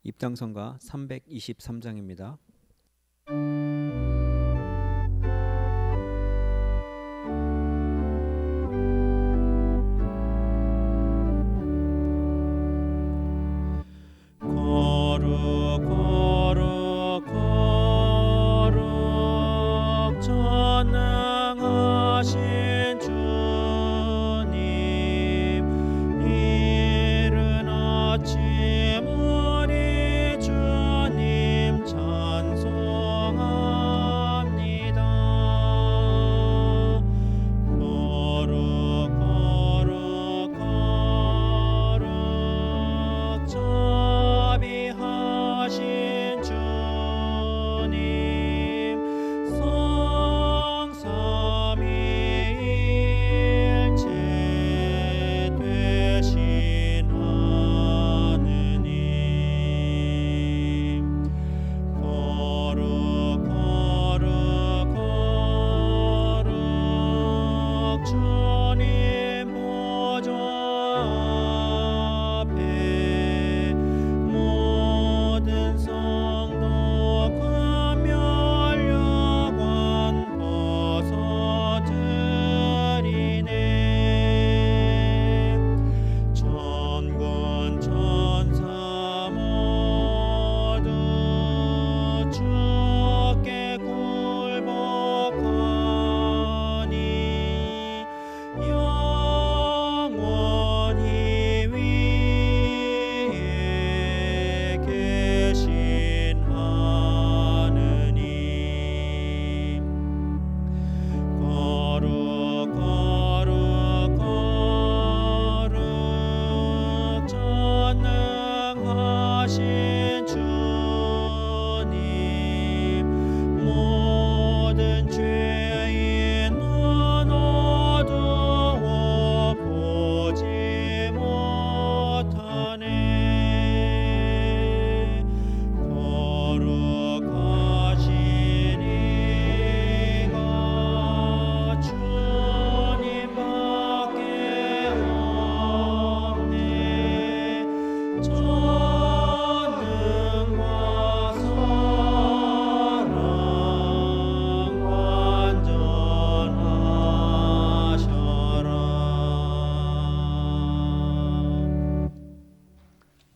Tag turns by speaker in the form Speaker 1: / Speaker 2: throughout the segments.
Speaker 1: 입당성가 323장입니다.
Speaker 2: 거룩 거룩 거룩 전능하신 주님, 이른 아침 우리 주님 찬송합니다. 거룩 거룩 거룩 자비하신 주님, 성삼위일체 되신 하느님, 거룩 거룩 거룩 주님 보좌 앞에 모든 성도 금멸여관 벗어드리네. 천군 천사 모두 주께 굴복하니 영원히 위에 계신 하느님, 거룩 거룩 거룩 전능하신 주님, 모든 죄인 눈 어두워 보지 못하네. 거룩하신 이가 주님밖에 없네. 전능과 사랑 완전하셔라.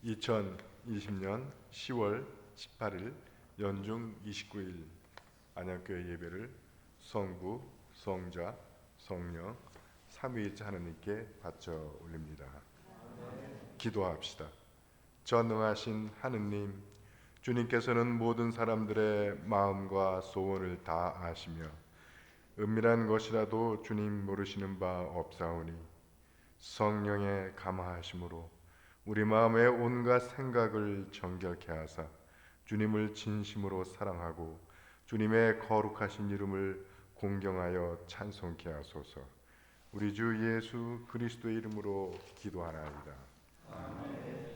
Speaker 3: 2020년 10월 18일 연중 29일 안양교회 예배를 성부, 성자, 성령, 삼위일체 하느님께 바쳐 올립니다. 기도합시다. 전능하신 하느님, 주님께서는 모든 사람들의 마음과 소원을 다 아시며 은밀한 것이라도 주님 모르시는 바 없사오니 성령의 감화하심으로 우리 마음의 온갖 생각을 정결케 하사 주님을 진심으로 사랑하고 주님의 거룩하신 이름을 공경하여 찬송케 하소서. 우리 주 예수 그리스도의 이름으로 기도하나이다.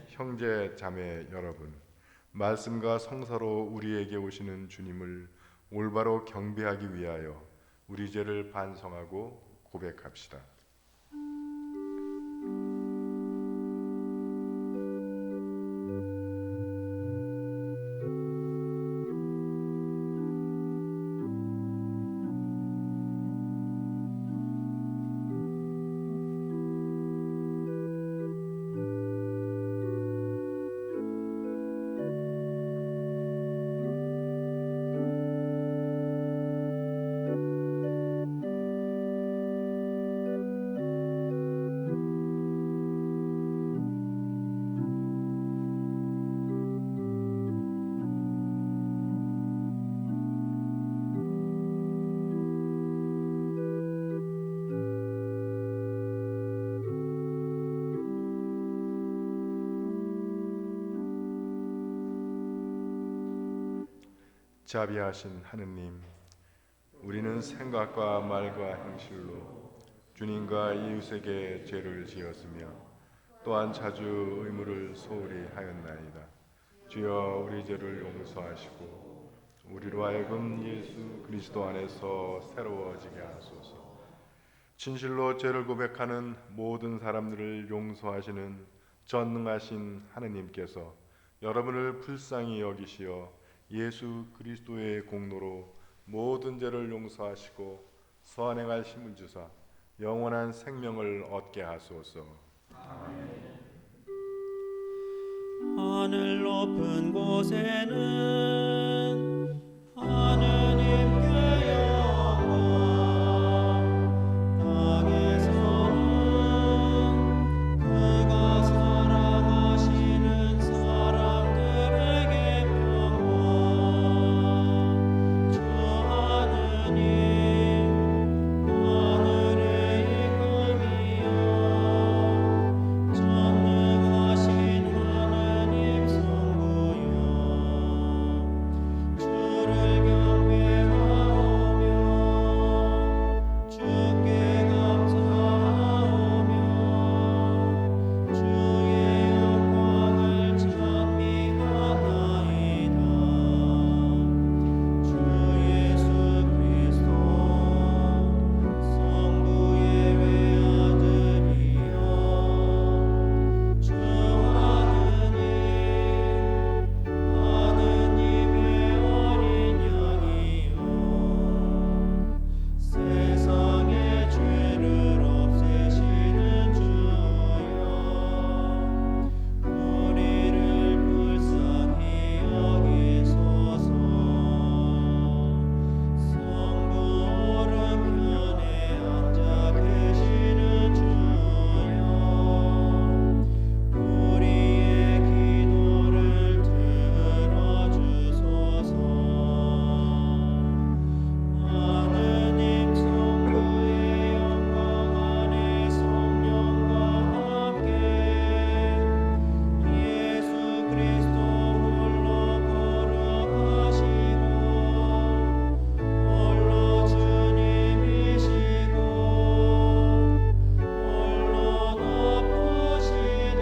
Speaker 3: 형제 자매 여러분, 말씀과 성사로 우리에게 오시는 주님을 올바로 경배하기 위하여 우리 죄를 반성하고 고백합시다. 자비하신 하느님, 우리는 생각과 말과 행실로 주님과 이웃에게 죄를 지었으며 또한 자주 의무를 소홀히 하였나이다. 주여 우리 죄를 용서하시고 우리로 하여금 예수 그리스도 안에서 새로워지게 하소서. 진실로 죄를 고백하는 모든 사람들을 용서하시는 전능하신 하느님께서 여러분을 불쌍히 여기시어 예수 그리스도의 공로로 모든 죄를 용서하시고 선행할 힘을 주사 영원한 생명을 얻게 하소서.
Speaker 2: 하늘 높은 곳에는 하느님께 영광, 땅에서는 그가 사랑하시는 사람들에게 평화. 주 하느님 하늘의 임금이여, 전능하신 하느님 성부여, 주를 경배하오며 주께 감사하오며 주의 영광을 찬미하나이다. 주 예수 그리스도 성부의 외아들이여, 주 하느님 하느님의 어린 양이여, 세상의 죄를 없애시는 주여, 우리를 불쌍히 여기소서. 성부 오른편에 앉아 계시는 주여, 우리의 기도를 들어주소서. 하느님 성부의 영광 안에 성령과 함께 예수 그리스도 홀로 거룩하시고 홀로 주님이시고 홀로 높으시도다.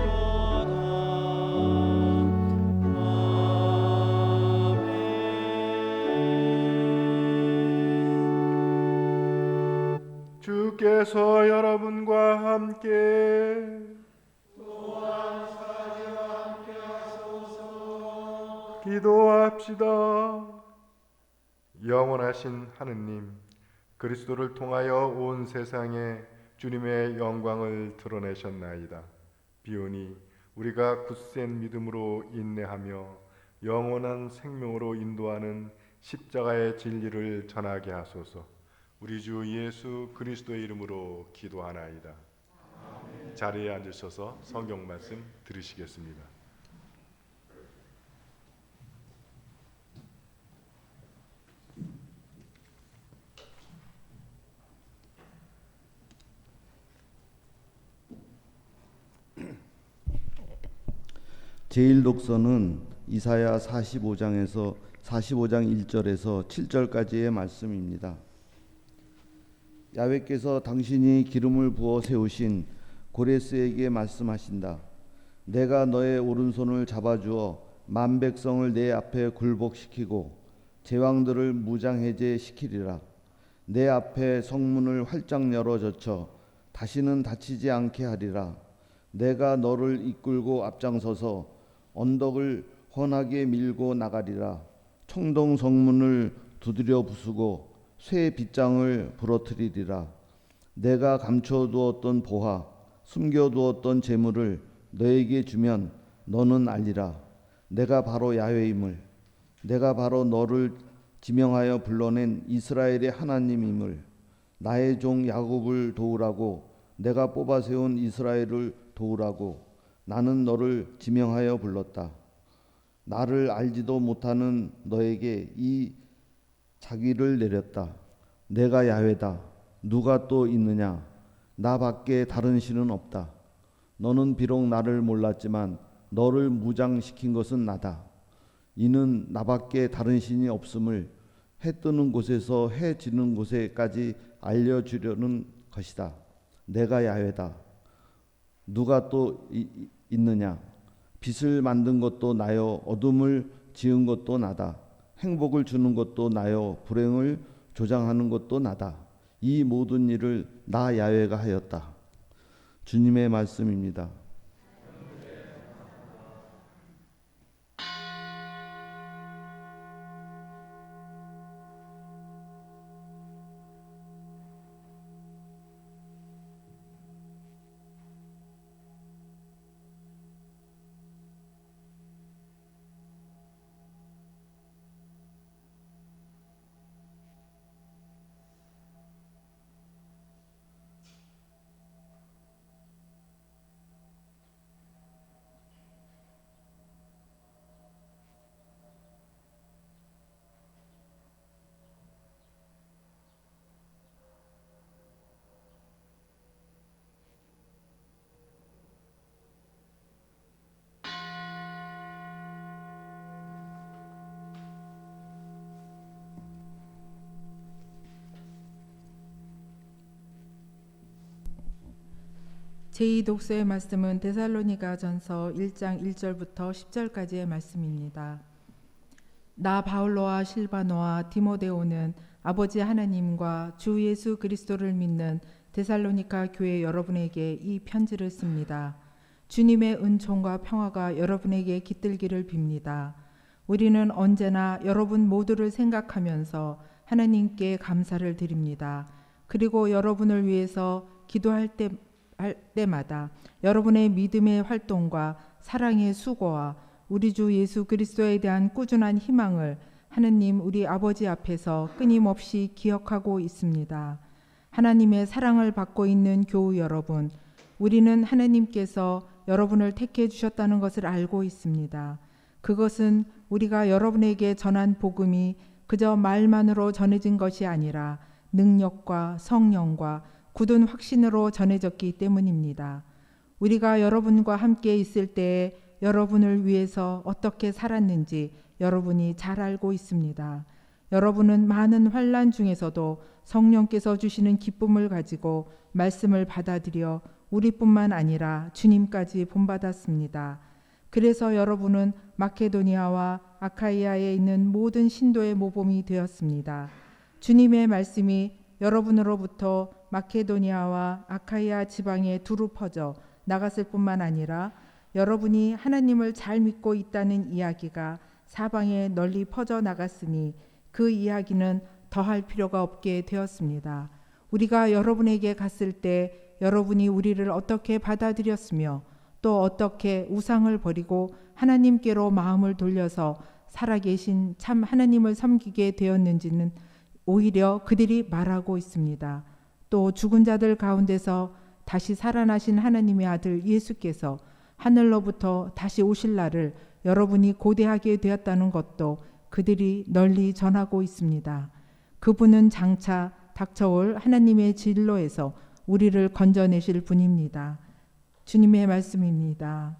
Speaker 2: 아멘.
Speaker 3: 주께서 여러분과 함께 기도합시다. 영원하신 하느님, 그리스도를 통하여 온 세상에 주님의 영광을 드러내셨나이다. 비오니 우리가 굳센 믿음으로 인내하며 영원한 생명으로 인도하는 십자가의 진리를 전하게 하소서. 우리 주 예수 그리스도의 이름으로 기도하나이다. 자리에 앉으셔서 성경 말씀 들으시겠습니다.
Speaker 4: 제1독서는 이사야 45장 1절에서 7절까지의 말씀입니다. 야훼께서 당신이 기름을 부어 세우신 고레스에게 말씀하신다. 내가 너의 오른손을 잡아주어 만 백성을 내 앞에 굴복시키고 제왕들을 무장해제시키리라. 내 앞에 성문을 활짝 열어 젖혀 다시는 닫히지 않게 하리라. 내가 너를 이끌고 앞장서서 언덕을 훤하게 밀고 나가리라. 청동 성문을 두드려 부수고 쇠 빗장을 부러뜨리리라. 내가 감춰두었던 보화, 숨겨두었던 재물을 너에게 주면 너는 알리라. 내가 바로 야훼임을, 내가 바로 너를 지명하여 불러낸 이스라엘의 하나님임을, 나의 종 야곱을 도우라고 내가 뽑아 세운 이스라엘을 도우라고 나는 너를 지명하여 불렀다. 나를 알지도 못하는 너에게 이 자기를 내렸다. 내가 야훼다. 누가 또 있느냐? 나 밖에 다른 신은 없다. 너는 비록 나를 몰랐지만 너를 무장시킨 것은 나다. 이는 나밖에 다른 신이 없음을 해 뜨는 곳에서 해 지는 곳에까지 알려주려는 것이다. 내가 야훼다. 누가 또 있느냐? 빛을 만든 것도 나요, 어둠을 지은 것도 나다. 행복을 주는 것도 나요, 불행을 조장하는 것도 나다. 이 모든 일을 나 야훼가 하였다. 주님의 말씀입니다.
Speaker 5: 제2독서의 말씀은 데살로니가전서 1장 1절부터 10절까지의 말씀입니다. 나 바울로와 실바노와 디모데오는 아버지 하나님과 주 예수 그리스도를 믿는 데살로니가 교회 여러분에게 이 편지를 씁니다. 주님의 은총과 평화가 여러분에게 깃들기를 빕니다. 우리는 언제나 여러분 모두를 생각하면서 하나님께 감사를 드립니다. 그리고 여러분을 위해서 기도할 때마다 여러분의 믿음의 활동과 사랑의 수고와 우리 주 예수 그리스도에 대한 꾸준한 희망을 하느님 우리 아버지 앞에서 끊임없이 기억하고 있습니다. 하나님의 사랑을 받고 있는 교우 여러분, 우리는 하나님께서 여러분을 택해 주셨다는 것을 알고 있습니다. 그것은 우리가 여러분에게 전한 복음이 그저 말만으로 전해진 것이 아니라 능력과 성령과 굳은 확신으로 전해졌기 때문입니다. 우리가 여러분과 함께 있을 때에 여러분을 위해서 어떻게 살았는지 여러분이 잘 알고 있습니다. 여러분은 많은 환난 중에서도 성령께서 주시는 기쁨을 가지고 말씀을 받아들여 우리뿐만 아니라 주님까지 본받았습니다. 그래서 여러분은 마케도니아와 아카이아에 있는 모든 신도의 모범이 되었습니다. 주님의 말씀이 여러분으로부터 마케도니아와 아카이아 지방에 두루 퍼져 나갔을 뿐만 아니라 여러분이 하나님을 잘 믿고 있다는 이야기가 사방에 널리 퍼져 나갔으니 그 이야기는 더할 필요가 없게 되었습니다. 우리가 여러분에게 갔을 때 여러분이 우리를 어떻게 받아들였으며 또 어떻게 우상을 버리고 하나님께로 마음을 돌려서 살아계신 참 하나님을 섬기게 되었는지는 오히려 그들이 말하고 있습니다. 또 죽은 자들 가운데서 다시 살아나신 하나님의 아들 예수께서 하늘로부터 다시 오실 날을 여러분이 고대하게 되었다는 것도 그들이 널리 전하고 있습니다. 그분은 장차 닥쳐올 하나님의 진로에서 우리를 건져내실 분입니다. 주님의 말씀입니다.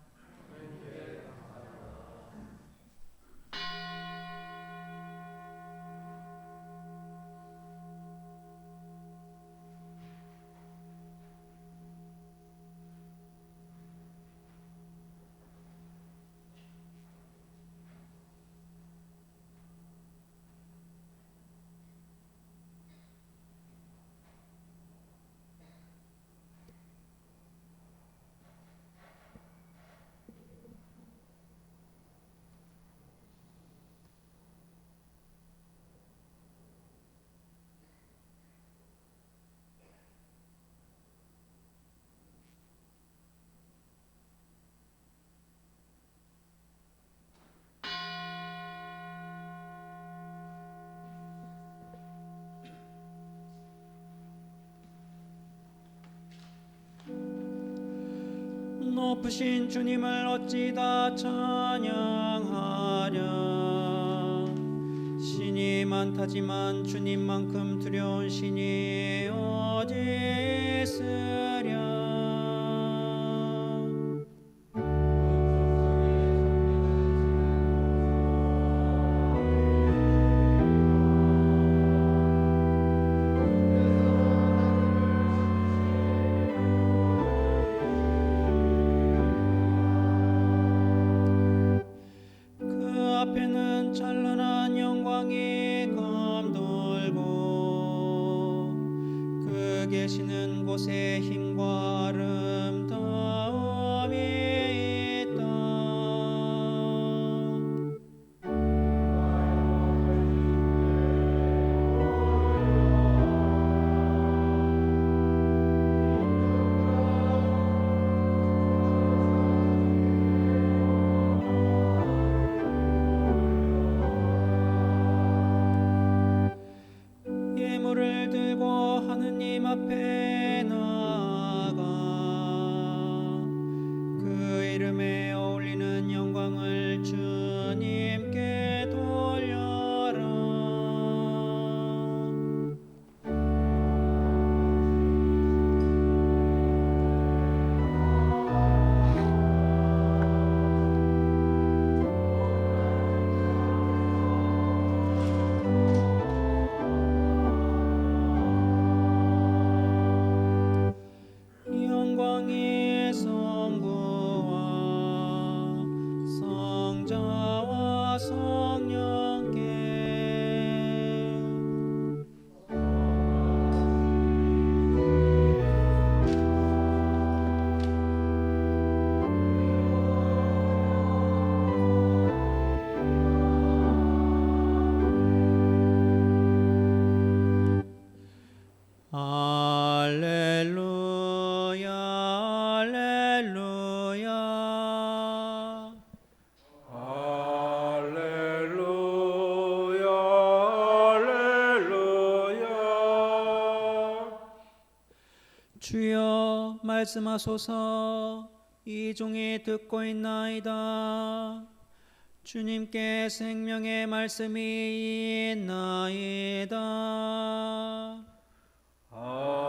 Speaker 2: 높으신 주님을 어찌다 찬양하랴. 신이 많다지만 주님만큼 두려운 신이 어디 있으랴. 찬란한 영광이 감돌고 그 계시는 곳에 힘과 아름다움이 있다. 예물을 들고 하느님 앞에 나아가 말씀하소서. 이 종이 듣고 있나이다. 주님께 생명의 말씀이 있나이다.
Speaker 6: 할렐루야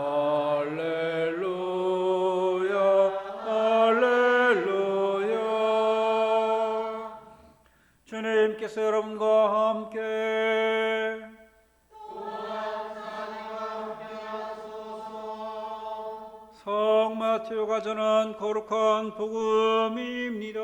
Speaker 6: 할렐루야. 주님께서 여러분과 함께 성 마태오가 전한 거룩한 복음입니다.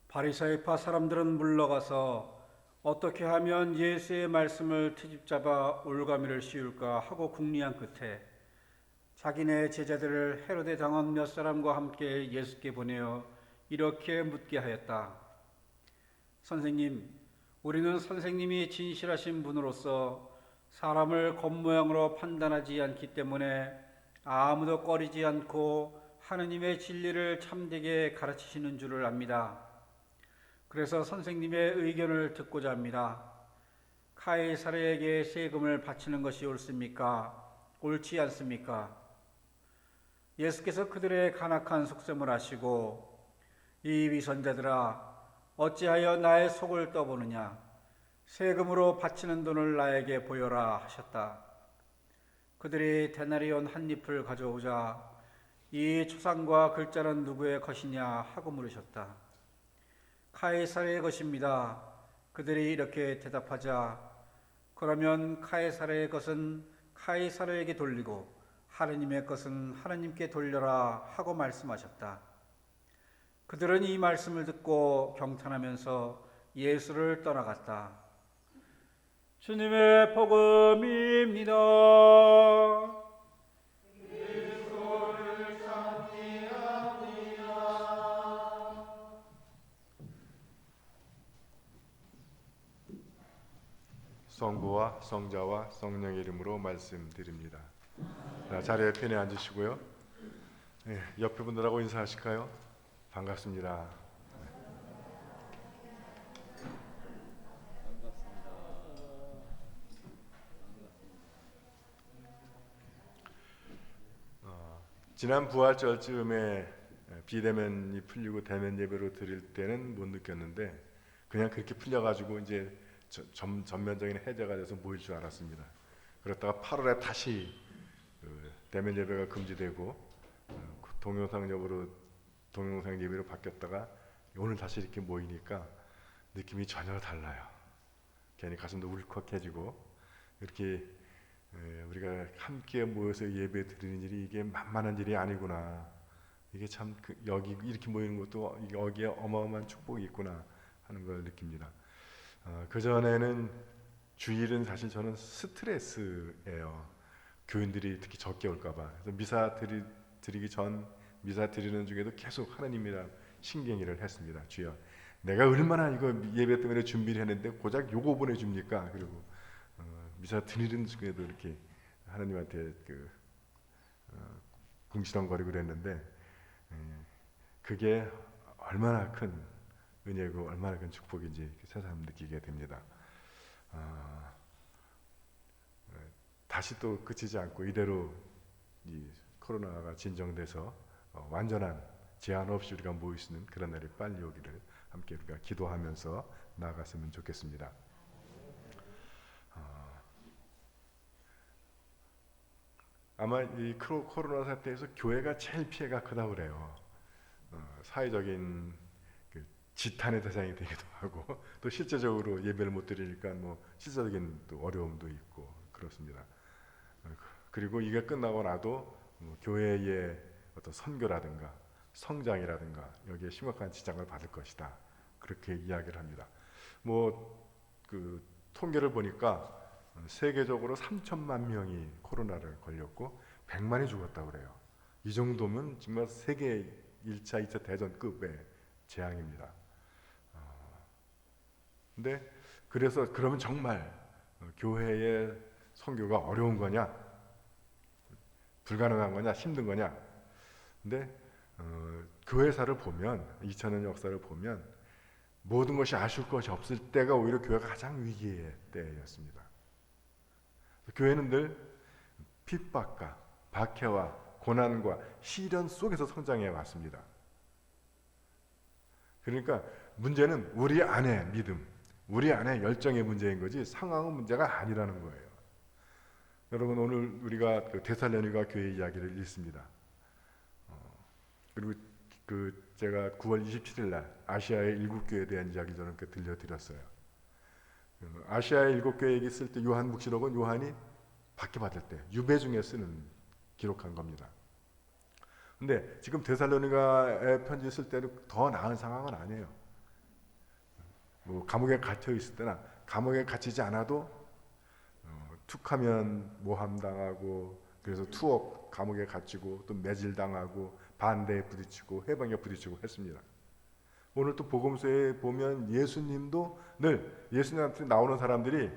Speaker 6: 바리새파 사람들은 물러가서 어떻게 하면 예수의 말씀을 트집잡아 올가미를 씌울까 하고 궁리한 끝에 자기네 제자들을 헤로데 당원 몇 사람과 함께 예수께 보내어 이렇게 묻게 하였다. 선생님, 우리는 선생님이 진실하신 분으로서 사람을 겉모양으로 판단하지 않기 때문에 아무도 꺼리지 않고 하느님의 진리를 참되게 가르치시는 줄을 압니다. 그래서 선생님의 의견을 듣고자 합니다. 카이사르에게 세금을 바치는 것이 옳습니까? 옳지 않습니까? 예수께서 그들의 간악한 속셈을 아시고 이 위선자들아 어찌하여 나의 속을 떠보느냐? 세금으로 바치는 돈을 나에게 보여라 하셨다. 그들이 데나리온 한 잎을 가져오자 이 초상과 글자는 누구의 것이냐 하고 물으셨다. 카이사르의 것입니다. 그들이 이렇게 대답하자 그러면 카이사르의 것은 카이사르에게 돌리고 하느님의 것은 하느님께 돌려라 하고 말씀하셨다. 그들은 이 말씀을 듣고 경탄하면서 예수를 떠나갔다. 주님의 복음입니다.
Speaker 3: 성부와 성자와 성령의 이름으로 말씀드립니다. 자, 자리에 편히 앉으시고요. 옆에 분들하고 인사하실까요? 반갑습니다. 지난 부활절쯤에 비대면이 풀리고 대면 예배로 드릴 때는 못 느꼈는데 그냥 그렇게 풀려가지고 이제 전면적인 해제가 돼서 모일 줄 알았습니다. 그렇다가 8월에 다시 대면 예배가 금지되고 동영상 예배로 바뀌었다가 오늘 다시 이렇게 모이니까 느낌이 전혀 달라요. 괜히 가슴도 울컥해지고 이렇게 우리가 함께 모여서 예배 드리는 일이 이게 만만한 일이 아니구나. 이게 참 여기 이렇게 모이는 것도 여기에 어마어마한 축복이 있구나 하는 걸 느낍니다. 그 전에는 주일은 사실 저는 스트레스예요. 교인들이 특히 적게 올까봐. 그래서 미사 드리기 전 미사 드리는 중에도 계속 하나님이랑 신경질을 했습니다. 주여, 내가 얼마나 이거 예배 때문에 준비를 했는데 고작 요거 보내줍니까? 그리고 미사 드리는 중에도 이렇게 하나님한테 궁시렁거리고 그랬는데 그게 얼마나 큰 은혜고 얼마나 큰 축복인지 새삼 느끼게 됩니다. 다시 또 그치지 않고 이대로 이 코로나가 진정돼서 완전한 제한 없이 우리가 모일 수 있는 그런 날이 빨리 오기를 함께 우리가 기도하면서 나아갔으면 좋겠습니다. 아마 이 코로나 사태에서 교회가 제일 피해가 크다고 그래요. 사회적인 지탄의 대상이 되기도 하고 또 실제적으로 예배를 못 드리니까 뭐 실제적인 또 어려움도 있고 그렇습니다. 그리고 이게 끝나고 나도 교회의 어떤 선교라든가 성장이라든가 여기에 심각한 지장을 받을 것이다. 그렇게 이야기를 합니다. 통계를 보니까 세계적으로 3천만 명이 코로나를 걸렸고 100만이 죽었다고 그래요. 이 정도면 정말 세계 1차, 2차 대전급의 재앙입니다. 근데 그래서 그러면 정말 교회의 선교가 어려운 거냐? 불가능한 거냐? 힘든 거냐? 근데 교회사를 보면 2000년 역사를 보면 모든 것이 아쉬울 것이 없을 때가 오히려 교회가 가장 위기의 때였습니다. 교회는 늘 핍박과 박해와 고난과 시련 속에서 성장해 왔습니다. 그러니까 문제는 우리 안의 믿음, 우리 안의 열정의 문제인 거지 상황은 문제가 아니라는 거예요. 여러분, 오늘 우리가 그 데살로니가 교회 이야기를 읽습니다. 그리고 제가 9월 27일 날 아시아의 7교회에 대한 이야기 저는 들려드렸어요. 아시아의 7교회 얘기 쓸 때 요한묵시록은 요한이 박해받을 때 유배 중에 쓰는 기록한 겁니다. 근데 지금 데살로니가의 편지 쓸 때는 더 나은 상황은 아니에요. 뭐 감옥에 갇혀 있을 때나 감옥에 갇히지 않아도 툭하면 모함당하고 그래서 투옥 감옥에 갇히고 또 매질당하고 반대에 부딪히고 해방에 부딪히고 했습니다. 오늘 또 복음서에 보면 예수님도 늘 예수님한테 나오는 사람들이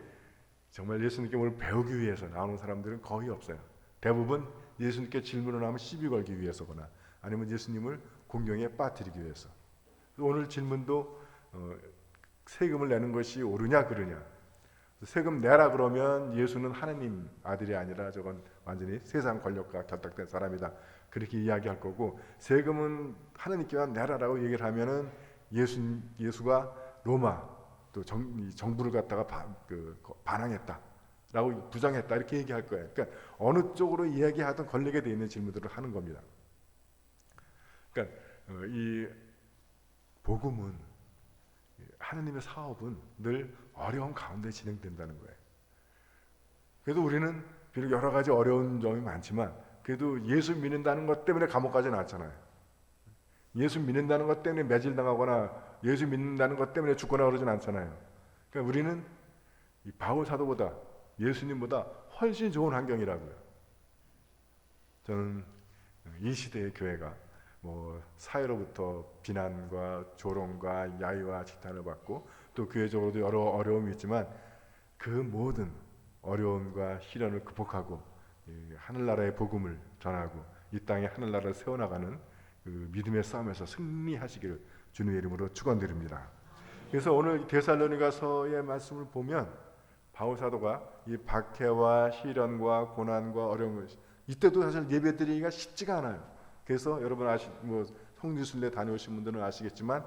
Speaker 3: 정말 예수님께 오늘 배우기 위해서 나오는 사람들은 거의 없어요. 대부분 예수님께 질문을 하면 시비 걸기 위해서거나 아니면 예수님을 공경에 빠뜨리기 위해서. 오늘 질문도 세금을 내는 것이 옳으냐 그르냐. 세금 내라 그러면 예수는 하나님 아들이 아니라 저건 완전히 세상 권력과 결탁된 사람이다. 그렇게 이야기할 거고, 세금은 하나님께만 내라라고 얘기를 하면은 예수가 로마 또 정부를 갖다가 반항했다라고 부정했다 이렇게 얘기할 거예요. 그러니까 어느 쪽으로 이야기하든 걸리게 돼 있는 질문들을 하는 겁니다. 그러니까 이 복음은 하나님의 사업은 늘 어려운 가운데 진행된다는 거예요. 그래도 우리는 비록 여러 가지 어려운 점이 많지만 그래도 예수 믿는다는 것 때문에 감옥 가지 않았잖아요. 예수 믿는다는 것 때문에 매질당하거나 예수 믿는다는 것 때문에 죽거나 그러진 않잖아요. 그러니까 우리는 이 바울 사도보다 예수님보다 훨씬 좋은 환경이라고요. 저는 이 시대의 교회가 뭐 사회로부터 비난과 조롱과 야유와 지탄을 받고 또 교회적으로도 여러 어려움이 있지만 그 모든 어려움과 시련을 극복하고 하늘나라의 복음을 전하고 이 땅에 하늘나라를 세워나가는 그 믿음의 싸움에서 승리하시기를 주님의 이름으로 축원드립니다. 그래서 오늘 데살로니가서의 말씀을 보면 바울 사도가 이 박해와 시련과 고난과 어려움을 이때도 사실 예배드리기가 쉽지가 않아요. 그래서 여러분 성지순례 다녀오신 분들은 아시겠지만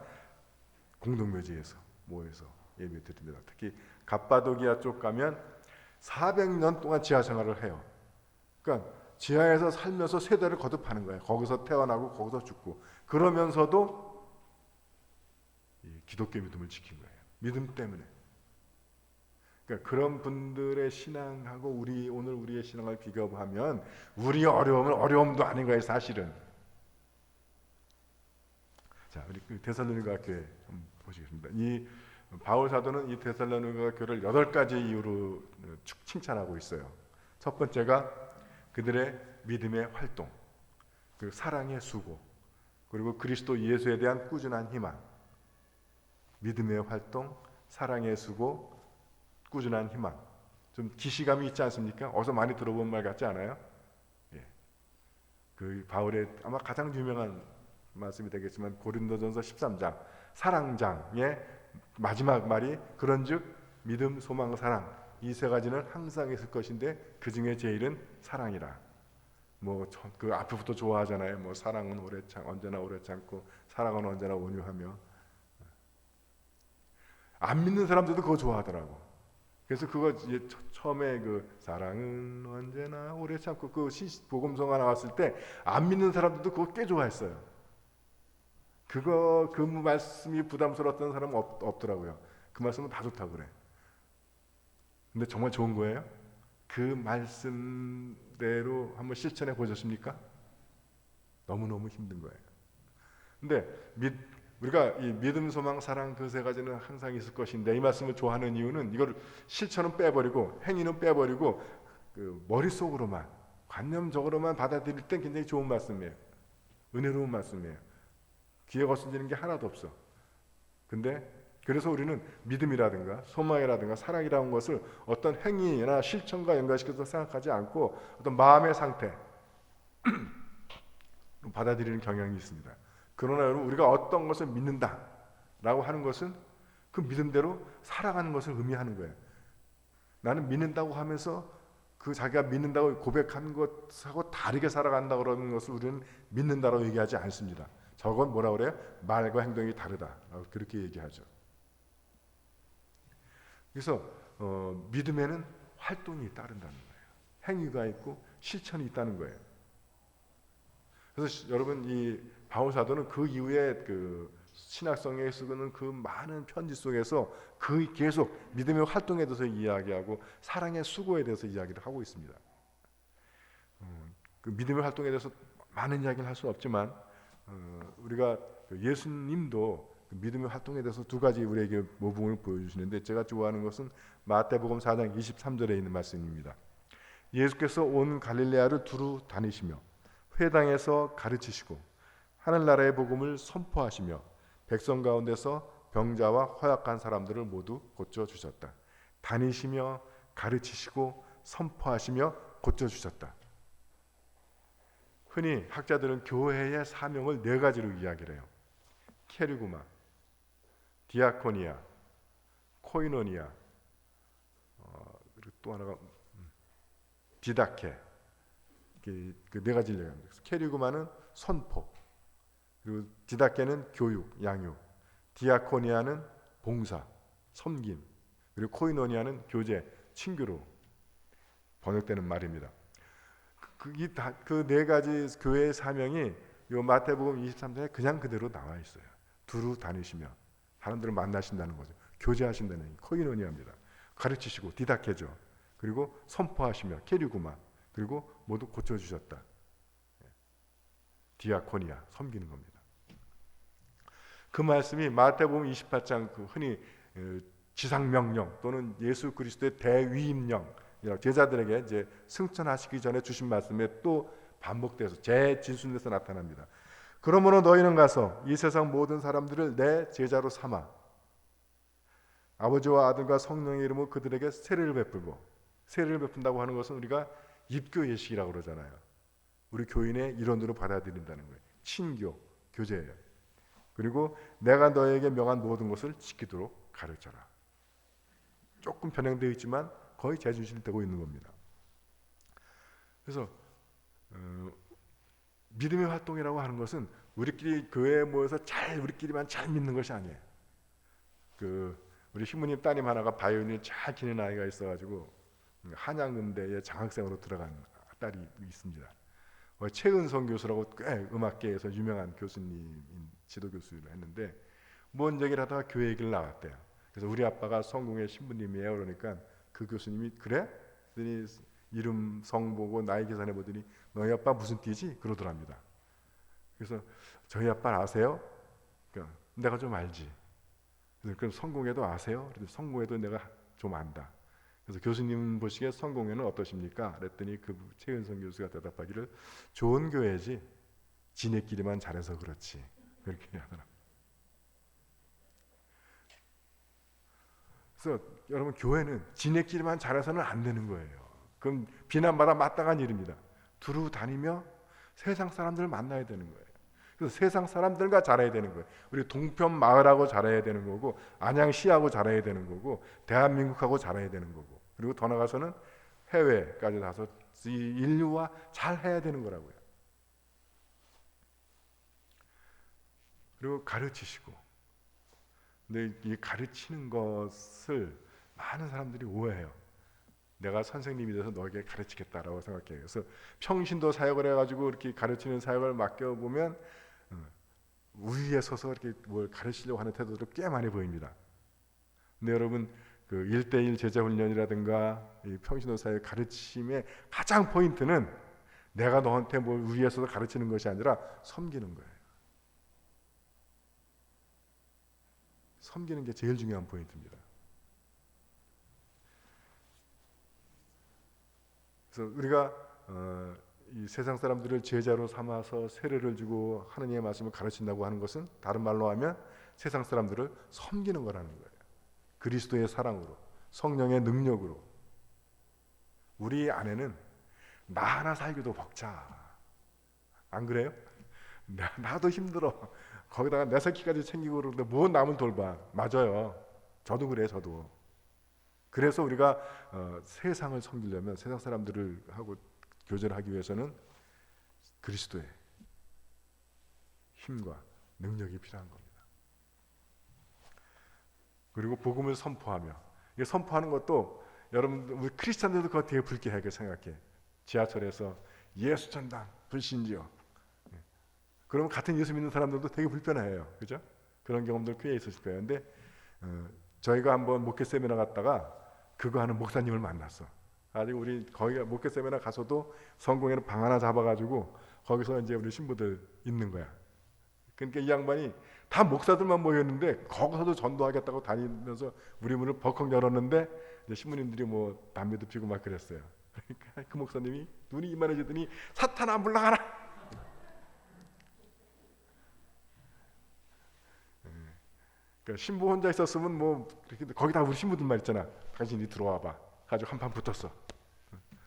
Speaker 3: 공동묘지에서 모여서 예배드립니다. 특히 갑바도기아 쪽 가면 400년 동안 지하 생활을 해요. 그러니까 지하에서 살면서 세대를 거듭하는 거예요. 거기서 태어나고 거기서 죽고 그러면서도 기독교 믿음을 지킨 거예요. 믿음 때문에. 그러니까 그런 분들의 신앙하고 오늘 우리의 신앙을 비교하면 우리의 어려움은 어려움도 아닌 거예요, 사실은. 자, 우리 데살로니가 교회 한번 보시겠습니다. 이 바울 사도는 이 데살로니가 교회를 8가지 이유로 칭찬하고 있어요. 첫 번째가 그들의 믿음의 활동, 그리고 사랑의 수고, 그리고 그리스도 예수에 대한 꾸준한 희망. 믿음의 활동, 사랑의 수고, 꾸준한 희망. 좀 기시감이 있지 않습니까? 어서 많이 들어본 말 같지 않아요? 예. 그 바울의 아마 가장 유명한 말씀이 되겠지만 고린도전서 13장 사랑장의 마지막 말이 그런즉 믿음, 소망, 사랑 이 세 가지는 항상 있을 것인데 그 중에 제일은 사랑이라. 그 앞부터 좋아하잖아요. 사랑은 언제나 오래 참고 사랑은 언제나 온유하며. 안 믿는 사람들도 그거 좋아하더라고. 그래서 그거 처음에 그 사랑은 언제나 오래 참고 그 복음서가 나왔을 때 안 믿는 사람들도 그거 꽤 좋아했어요. 그 말씀이 부담스러웠던 사람은 없더라고요. 그 말씀은 다 좋다고 그래. 근데 정말 좋은 거예요? 그 말씀대로 한번 실천해 보셨습니까? 너무너무 힘든 거예요. 근데 우리가 이 믿음, 소망, 사랑 그 세 가지는 항상 있을 것인데 이 말씀을 좋아하는 이유는 이걸 실천은 빼버리고 행위는 빼버리고 그 머릿속으로만 관념적으로만 받아들일 땐 굉장히 좋은 말씀이에요. 은혜로운 말씀이에요. 귀에 거슬리는 게 하나도 없어. 근데 그래서 우리는 믿음이라든가 소망이라든가 사랑이라는 것을 어떤 행위나 실천과 연관시켜서 생각하지 않고 어떤 마음의 상태 받아들이는 경향이 있습니다. 그러나 여러분, 우리가 어떤 것을 믿는다라고 하는 것은 그 믿음대로 살아가는 것을 의미하는 거예요. 나는 믿는다고 하면서 그 자기가 믿는다고 고백하는 것하고 다르게 살아간다 그러는 것을 우리는 믿는다라고 얘기하지 않습니다. 저건 뭐라 그래요? 말과 행동이 다르다라고 그렇게 얘기하죠. 그래서 믿음에는 활동이 따른다는 거예요. 행위가 있고 실천이 있다는 거예요. 그래서 여러분, 이 바울 사도는 그 이후에 그 신학성에 쓰는 그 많은 편지 속에서 그 계속 믿음의 활동에 대해서 이야기하고 사랑의 수고에 대해서 이야기를 하고 있습니다. 그 믿음의 활동에 대해서 많은 이야기를 할 수는 없지만 우리가 예수님도 그 믿음의 활동에 대해서 두 가지 우리에게 모범을 보여주시는데, 제가 좋아하는 것은 마태복음 4장 23절에 있는 말씀입니다. 예수께서 온 갈릴레아를 두루 다니시며 회당에서 가르치시고 하늘나라의 복음을 선포하시며 백성 가운데서 병자와 허약한 사람들을 모두 고쳐주셨다. 다니시며 가르치시고 선포하시며 고쳐주셨다. 흔히 학자들은 교회의 사명을 네 가지로 이야기를 해요. 케르구마, 디아코니아, 코이노니아, 그리고 또 하나가 디다케. 그 네 가지를 얘기합니다. 케르구마는 선포, 그리고 디다케는 교육, 양육, 디아코니아는 봉사, 섬김, 그리고 코이노니아는 교제, 친교로 번역되는 말입니다. 그 네 가지 교회의 사명이 요 마태복음 23장에 그냥 그대로 나와 있어요. 두루 다니시며 사람들을 만나신다는 거죠. 교제하신다는 코이노니아입니다. 가르치시고 디다케죠. 그리고 선포하시며 케르구마, 그리고 모두 고쳐주셨다. 디아코니아, 섬기는 겁니다. 그 말씀이 마태복음 28장 그 흔히 지상명령 또는 예수 그리스도의 대위임령, 제자들에게 이제 승천하시기 전에 주신 말씀에 또 반복돼서 재진순돼서 나타납니다. 그러므로 너희는 가서 이 세상 모든 사람들을 내 제자로 삼아 아버지와 아들과 성령의 이름으로 그들에게 세례를 베풀고, 세례를 베푼다고 하는 것은 우리가 입교 예식이라고 그러잖아요. 우리 교인의 일원으로 받아들인다는 거예요. 친교, 교제예요. 그리고 내가 너에게 명한 모든 것을 지키도록 가르쳐라. 조금 변형되어 있지만 거의 재준실이 되고 있는 겁니다. 그래서 믿음의 활동이라고 하는 것은 우리끼리 교회에 모여서 우리끼리만 잘 믿는 것이 아니에요. 우리 신부님 따님 하나가 바이올린을 잘 치는 아이가 있어가지고 한양음대에 장학생으로 들어간 딸이 있습니다. 최은성 교수라고 꽤 음악계에서 유명한 교수님, 지도 교수를 했는데 뭔 얘기를 하다가 교회 얘기를 나왔대요. 그래서 우리 아빠가 성공의 신부님이에요. 그러니까 그 교수님이 그래? 그랬더니 이름 성 보고 나이 계산해 보더니 너희 아빠 무슨 띠지? 그러더랍니다. 그래서 저희 아빠 아세요? 그러니까 내가 좀 알지. 그래서 그럼 성공회도 아세요? 그래서 성공회도 내가 좀 안다. 그래서 교수님 보시기에 성공회는 어떠십니까? 그랬더니 그 최은성 교수가 대답하기를 좋은 교회지 지네끼리만 잘해서 그렇지. 그렇게 하더라. 그래서 여러분, 교회는 지네끼리만 잘해서는 안 되는 거예요. 그럼 비난받아 마땅한 일입니다. 두루 다니며 세상 사람들을 만나야 되는 거예요. 그래서 세상 사람들과 잘해야 되는 거예요. 우리 동편 마을하고 잘해야 되는 거고, 안양시하고 잘해야 되는 거고, 대한민국하고 잘해야 되는 거고, 그리고 더 나가서는 해외까지 가서 이 인류와 잘해야 되는 거라고요. 그리고 가르치시고. 근데 이 가르치는 것을 많은 사람들이 오해해요. 내가 선생님이 돼서 너에게 가르치겠다라고 생각해요. 그래서 평신도 사역을 해가지고 이렇게 가르치는 사역을 맡겨보면 우위에 서서 이렇게 뭘 가르치려고 하는 태도들이 꽤 많이 보입니다. 근데 여러분, 그 1대1 제자훈련이라든가 이 평신도 사역 가르침의 가장 포인트는 내가 너한테 뭘 우위에 서서 가르치는 것이 아니라 섬기는 거예요. 섬기는 게 제일 중요한 포인트입니다. 그래서 우리가 이 세상 사람들을 제자로 삼아서 세례를 주고 하느님의 말씀을 가르친다고 하는 것은 다른 말로 하면 세상 사람들을 섬기는 거라는 거예요. 그리스도의 사랑으로, 성령의 능력으로. 우리 안에는 나 하나 살기도 벅차. 안 그래요? 나도 힘들어. 거기다가 내 새끼까지 챙기고 그러는데 뭐 남은 돌봐. 맞아요. 저도 그래, 저도. 그래서 우리가 세상을 섬기려면, 세상 사람들을 하고 교제를 하기 위해서는 그리스도의 힘과 능력이 필요한 겁니다. 그리고 복음을 선포하며, 이게 선포하는 것도 여러분 우리 크리스찬들도 그거 되게 불쾌하게 생각해. 지하철에서 예수 전당 불신지요. 그러면 같은 예수 믿는 사람들도 되게 불편해해요. 그죠? 그런 경험들 꽤 있으실 거예요. 근데 저희가 한번 목회 세미나 갔다가 그거 하는 목사님을 만났어. 아직 우리 거기가 목회 세미나 가서도 성공회는 방 하나 잡아가지고 거기서 이제 우리 신부들 있는 거야. 그러니까 이 양반이 다 목사들만 모였는데 거기서도 전도하겠다고 다니면서 우리 문을 벌컥 열었는데 이제 신부님들이 뭐 담배도 피고 막 그랬어요. 그러니까 그 목사님이 눈이 이만해지더니 사탄아 물러가라. 그러니까 신부 혼자 있었으면 뭐 거기다 우리 신부들만 있잖아. 당신이 들어와봐. 가지고 한판 붙었어.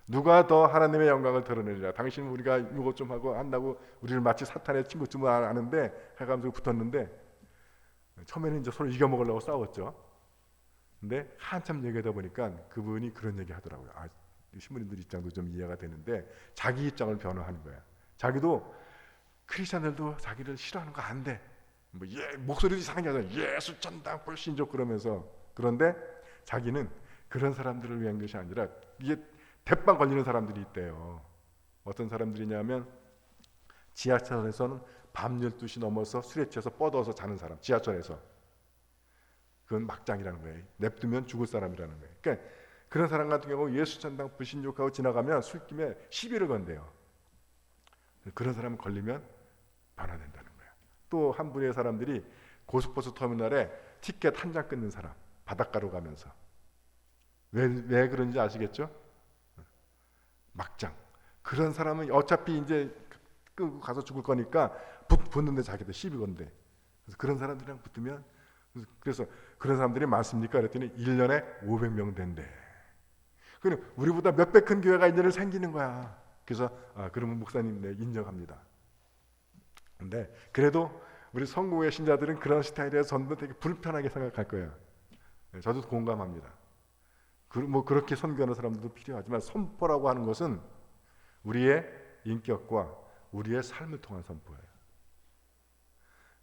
Speaker 3: 누가 더 하나님의 영광을 드러내리라. 당신 우리가 이것 좀 하고 한다고 우리를 마치 사탄의 친구쯤 아는데 해가면서 붙었는데 처음에는 이제 서로 이겨먹으려고 싸웠죠. 근데 한참 얘기하다 보니까 그분이 그런 얘기 하더라고요. 아, 신부님들 입장도 좀 이해가 되는데 자기 입장을 변호하는 거야. 자기도 크리스찬들도 자기를 싫어하는 거 안 돼. 뭐 목소리도 이상하게 하잖아. 예수 전당 불신족 그러면서. 그런데 자기는 그런 사람들을 위한 것이 아니라 이게 대빵 걸리는 사람들이 있대요. 어떤 사람들이냐면 지하철에서는 밤 12시 넘어서 술에 취해서 뻗어서 자는 사람. 지하철에서. 그건 막장이라는 거예요. 냅두면 죽을 사람이라는 거예요. 그러니까 그런 사람 같은 경우 예수 전당 불신족하고 지나가면 술김에 시비를 건대요. 그런 사람 걸리면 변화된다는 거예요. 또 한 분의 사람들이 고속버스 터미널에 티켓 한 장 끊는 사람. 바닷가로 가면서. 왜 그런지 아시겠죠? 막장. 그런 사람은 어차피 이제 끄고 가서 죽을 거니까 붙는데 자기도 시비 건데. 그래서 그런 사람들이랑 붙으면 그래서 그런 사람들이 많습니까? 그랬더니 1년에 500명 된대. 그럼 우리보다 몇 배 큰 교회가 이제는 생기는 거야. 그래서 그러면 목사님 네, 인정합니다. 근데 그래도 우리 성공회 신자들은 그런 스타일에 대해서 전부 되게 불편하게 생각할 거예요. 저도 공감합니다. 뭐 그렇게 선교하는 사람들도 필요하지만 선포라고 하는 것은 우리의 인격과 우리의 삶을 통한 선포예요.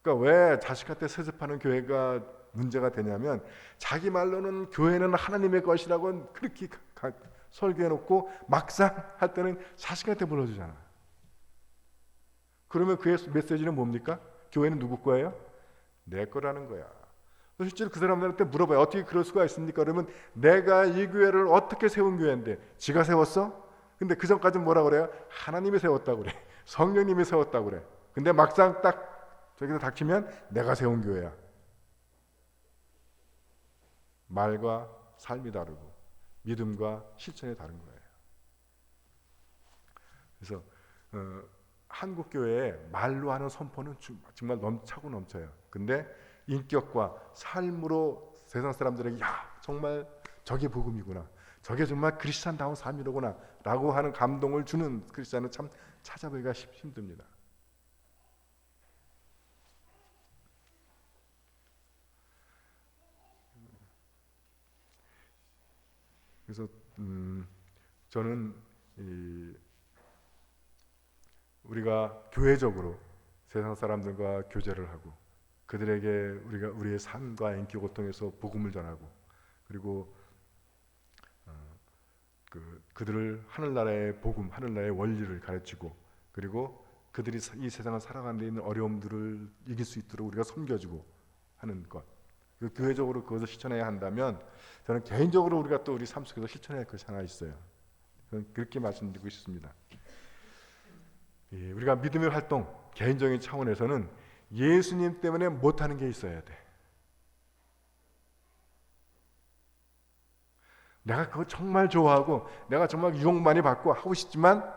Speaker 3: 그러니까 왜 자식한테 세습하는 교회가 문제가 되냐면 자기 말로는 교회는 하나님의 것이라고 그렇게 설교해놓고 막상 할 때는 자식한테 불러주잖아. 그러면 그의 메시지는 뭡니까? 교회는 누구 거예요? 내 거라는 거야. 실제로 그 사람들한테 물어봐요. 어떻게 그럴 수가 있습니까? 그러면 내가 이 교회를 어떻게 세운 교회인데 지가 세웠어? 근데 그 전까지는 뭐라 그래요? 하나님이 세웠다고 그래. 성령님이 세웠다고 그래. 근데 막상 딱 저기서 닥치면 내가 세운 교회야. 말과 삶이 다르고 믿음과 실천이 다른 거예요. 그래서 한국 교회의 말로 하는 선포는 정말 차고 넘쳐요. 근데 인격과 삶으로 세상 사람들에게 야 정말 저게 복음이구나. 저게 정말 크리스찬다운 삶이로구나 라고 하는 감동을 주는 크리스찬은 참 찾아보기가 힘듭니다. 그래서 저는 우리가 교회적으로 세상 사람들과 교제를 하고 그들에게 우리의 삶과 인격을 통해서 복음을 전하고 그리고 그들을 하늘나라의 복음, 하늘나라의 원리를 가르치고 그리고 그들이 이 세상을 살아가는 데 있는 어려움들을 이길 수 있도록 우리가 섬겨주고 하는 것. 교회적으로 그것을 실천해야 한다면 저는 개인적으로 우리가 또 우리 삶 속에서 실천해야 할 것이 하나 있어요. 저는 그렇게 말씀드리고 싶습니다. 우리가 믿음의 활동, 개인적인 차원에서는 예수님 때문에 못하는 게 있어야 돼. 내가 그거 정말 좋아하고 내가 정말 유혹 많이 받고 하고 싶지만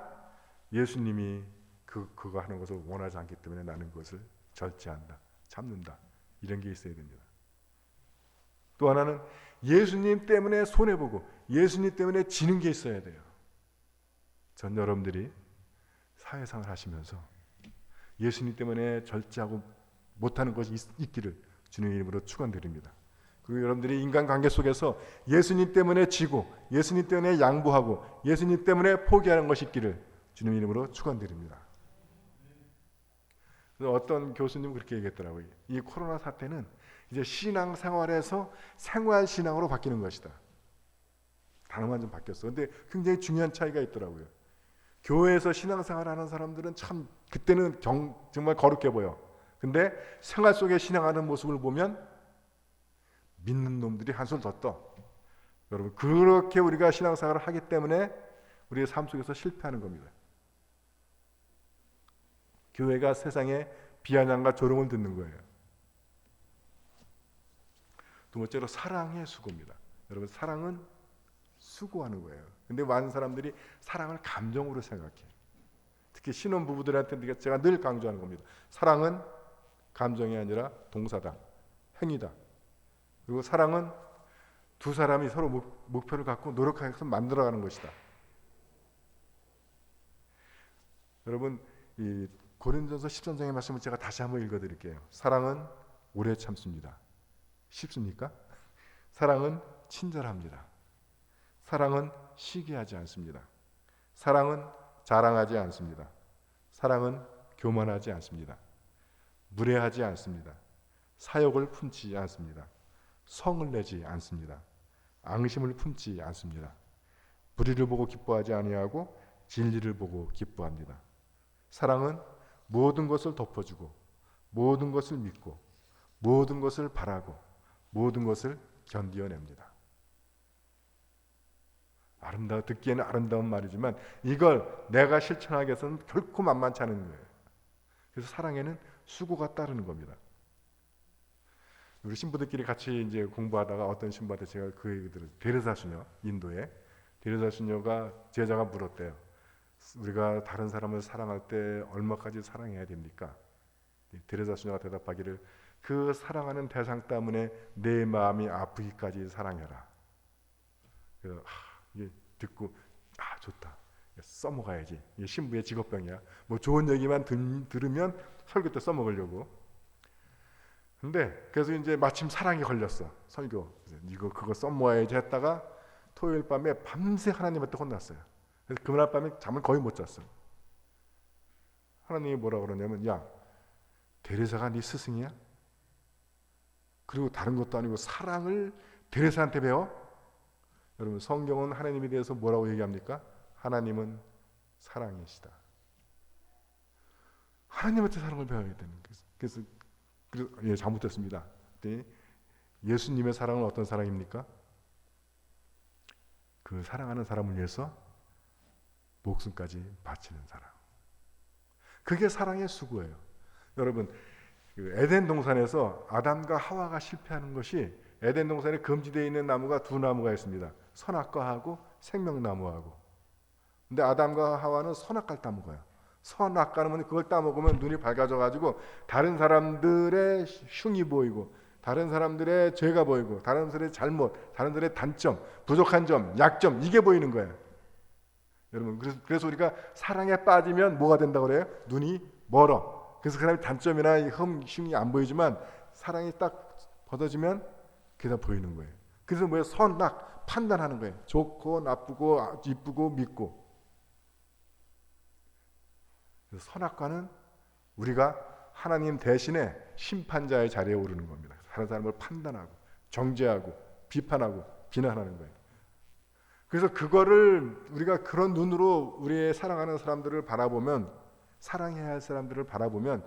Speaker 3: 예수님이 그거 하는 것을 원하지 않기 때문에 나는 그것을 절제한다, 참는다, 이런 게 있어야 됩니다. 또 하나는 예수님 때문에 손해보고 예수님 때문에 지는 게 있어야 돼요. 전 여러분들이 사회생활 하시면서 예수님 때문에 절제하고 못하는 것이 있기를 주님의 이름으로 축원드립니다. 그리고 여러분들이 인간관계 속에서 예수님 때문에 지고 예수님 때문에 양보하고 예수님 때문에 포기하는 것이 있기를 주님의 이름으로 축원드립니다. 그래서 어떤 교수님은 그렇게 얘기했더라고요. 이 코로나 사태는 이제 신앙생활에서 생활신앙으로 바뀌는 것이다. 단어만 좀 바뀌었어. 근데 굉장히 중요한 차이가 있더라고요. 교회에서 신앙생활하는 사람들은 참 그때는 정말 거룩해 보여. 근데 생활 속에 신앙하는 모습을 보면 믿는 놈들이 한술 더 떠. 여러분, 그렇게 우리가 신앙생활을 하기 때문에 우리의 삶 속에서 실패하는 겁니다. 교회가 세상에 비아냥과 조롱을 듣는 거예요. 두 번째로 사랑의 수고입니다. 여러분, 사랑은 수고하는 거예요. 근데 많은 사람들이 사랑을 감정으로 생각해요. 특히 신혼부부들한테 제가 늘 강조하는 겁니다. 사랑은 감정이 아니라 동사다, 행위다. 그리고 사랑은 두 사람이 서로 목표를 갖고 노력해서 만들어가는 것이다. 여러분, 이 고린도전서 13장의 말씀을 제가 다시 한번 읽어드릴게요. 사랑은 오래 참습니다. 쉽습니까? 사랑은 친절합니다. 사랑은 시기하지 않습니다. 사랑은 자랑하지 않습니다. 사랑은 교만하지 않습니다. 무례하지 않습니다. 사욕을 품지 않습니다. 성을 내지 않습니다. 앙심을 품지 않습니다. 불의를 보고 기뻐하지 아니하고 진리를 보고 기뻐합니다. 사랑은 모든 것을 덮어주고 모든 것을 믿고 모든 것을 바라고 모든 것을 견디어냅니다. 듣기에는 아름다운 말이지만 이걸 내가 실천하기 위해서는 결코 만만치 않은 거예요. 그래서 사랑에는 수고가 따르는 겁니다. 우리 신부들끼리 같이 이제 공부하다가 어떤 신부한테 제가 그 얘기 들었어요. 데레사 수녀, 인도에 데레사 수녀가 제자가 물었대요. 우리가 다른 사람을 사랑할 때 얼마까지 사랑해야 됩니까? 데레사 수녀가 대답하기를 그 사랑하는 대상 때문에 내 마음이 아프기까지 사랑해라. 그래서 이게 듣고 좋다. 써먹어야지. 이게 신부의 직업병이야. 뭐 좋은 얘기만 들으면 설교 때 써먹으려고. 근데 그래서 이제 마침 사랑이 걸렸어. 설교. 그거 써먹어야지 했다가 토요일 밤에 밤새 하나님한테 혼났어요. 그래서 그날 밤에 잠을 거의 못 잤어. 하나님이 뭐라 그러냐면, 야, 데레사가 네 스승이야? 그리고 다른 것도 아니고 사랑을 데레사한테 배워? 여러분, 성경은 하나님에 대해서 뭐라고 얘기합니까? 하나님은 사랑이시다. 하나님한테 사랑을 배워야 되는 거예요. 그래서 잘못됐습니다. 예수님의 사랑은 어떤 사랑입니까? 그 사랑하는 사람을 위해서 목숨까지 바치는 사랑. 그게 사랑의 수고예요. 여러분, 에덴 동산에서 아담과 하와가 실패하는 것이 에덴 동산에 금지되어 있는 나무가 두 나무가 있습니다. 선악과하고 생명나무하고. 근데 아담과 하와는 선악과를 따먹어요. 선악과는 그걸 따먹으면 눈이 밝아져가지고 다른 사람들의 흉이 보이고 다른 사람들의 죄가 보이고 다른 사람들의 잘못, 다른 사람들의 단점, 부족한 점, 약점, 이게 보이는 거예요. 여러분, 그래서 우리가 사랑에 빠지면 뭐가 된다고 그래요? 눈이 멀어. 그래서 그 사람의 단점이나 흉이 안 보이지만 사랑이 딱 벗어지면 그게 다 보이는 거예요. 그래서 뭐예요? 선악 판단하는 거예요. 좋고 나쁘고 이쁘고 믿고. 그래서 선악과는 우리가 하나님 대신에 심판자의 자리에 오르는 겁니다. 다른 사람을 판단하고 정죄하고 비판하고 비난하는 거예요. 그래서 그거를 우리가 그런 눈으로 우리의 사랑하는 사람들을 바라보면, 사랑해야 할 사람들을 바라보면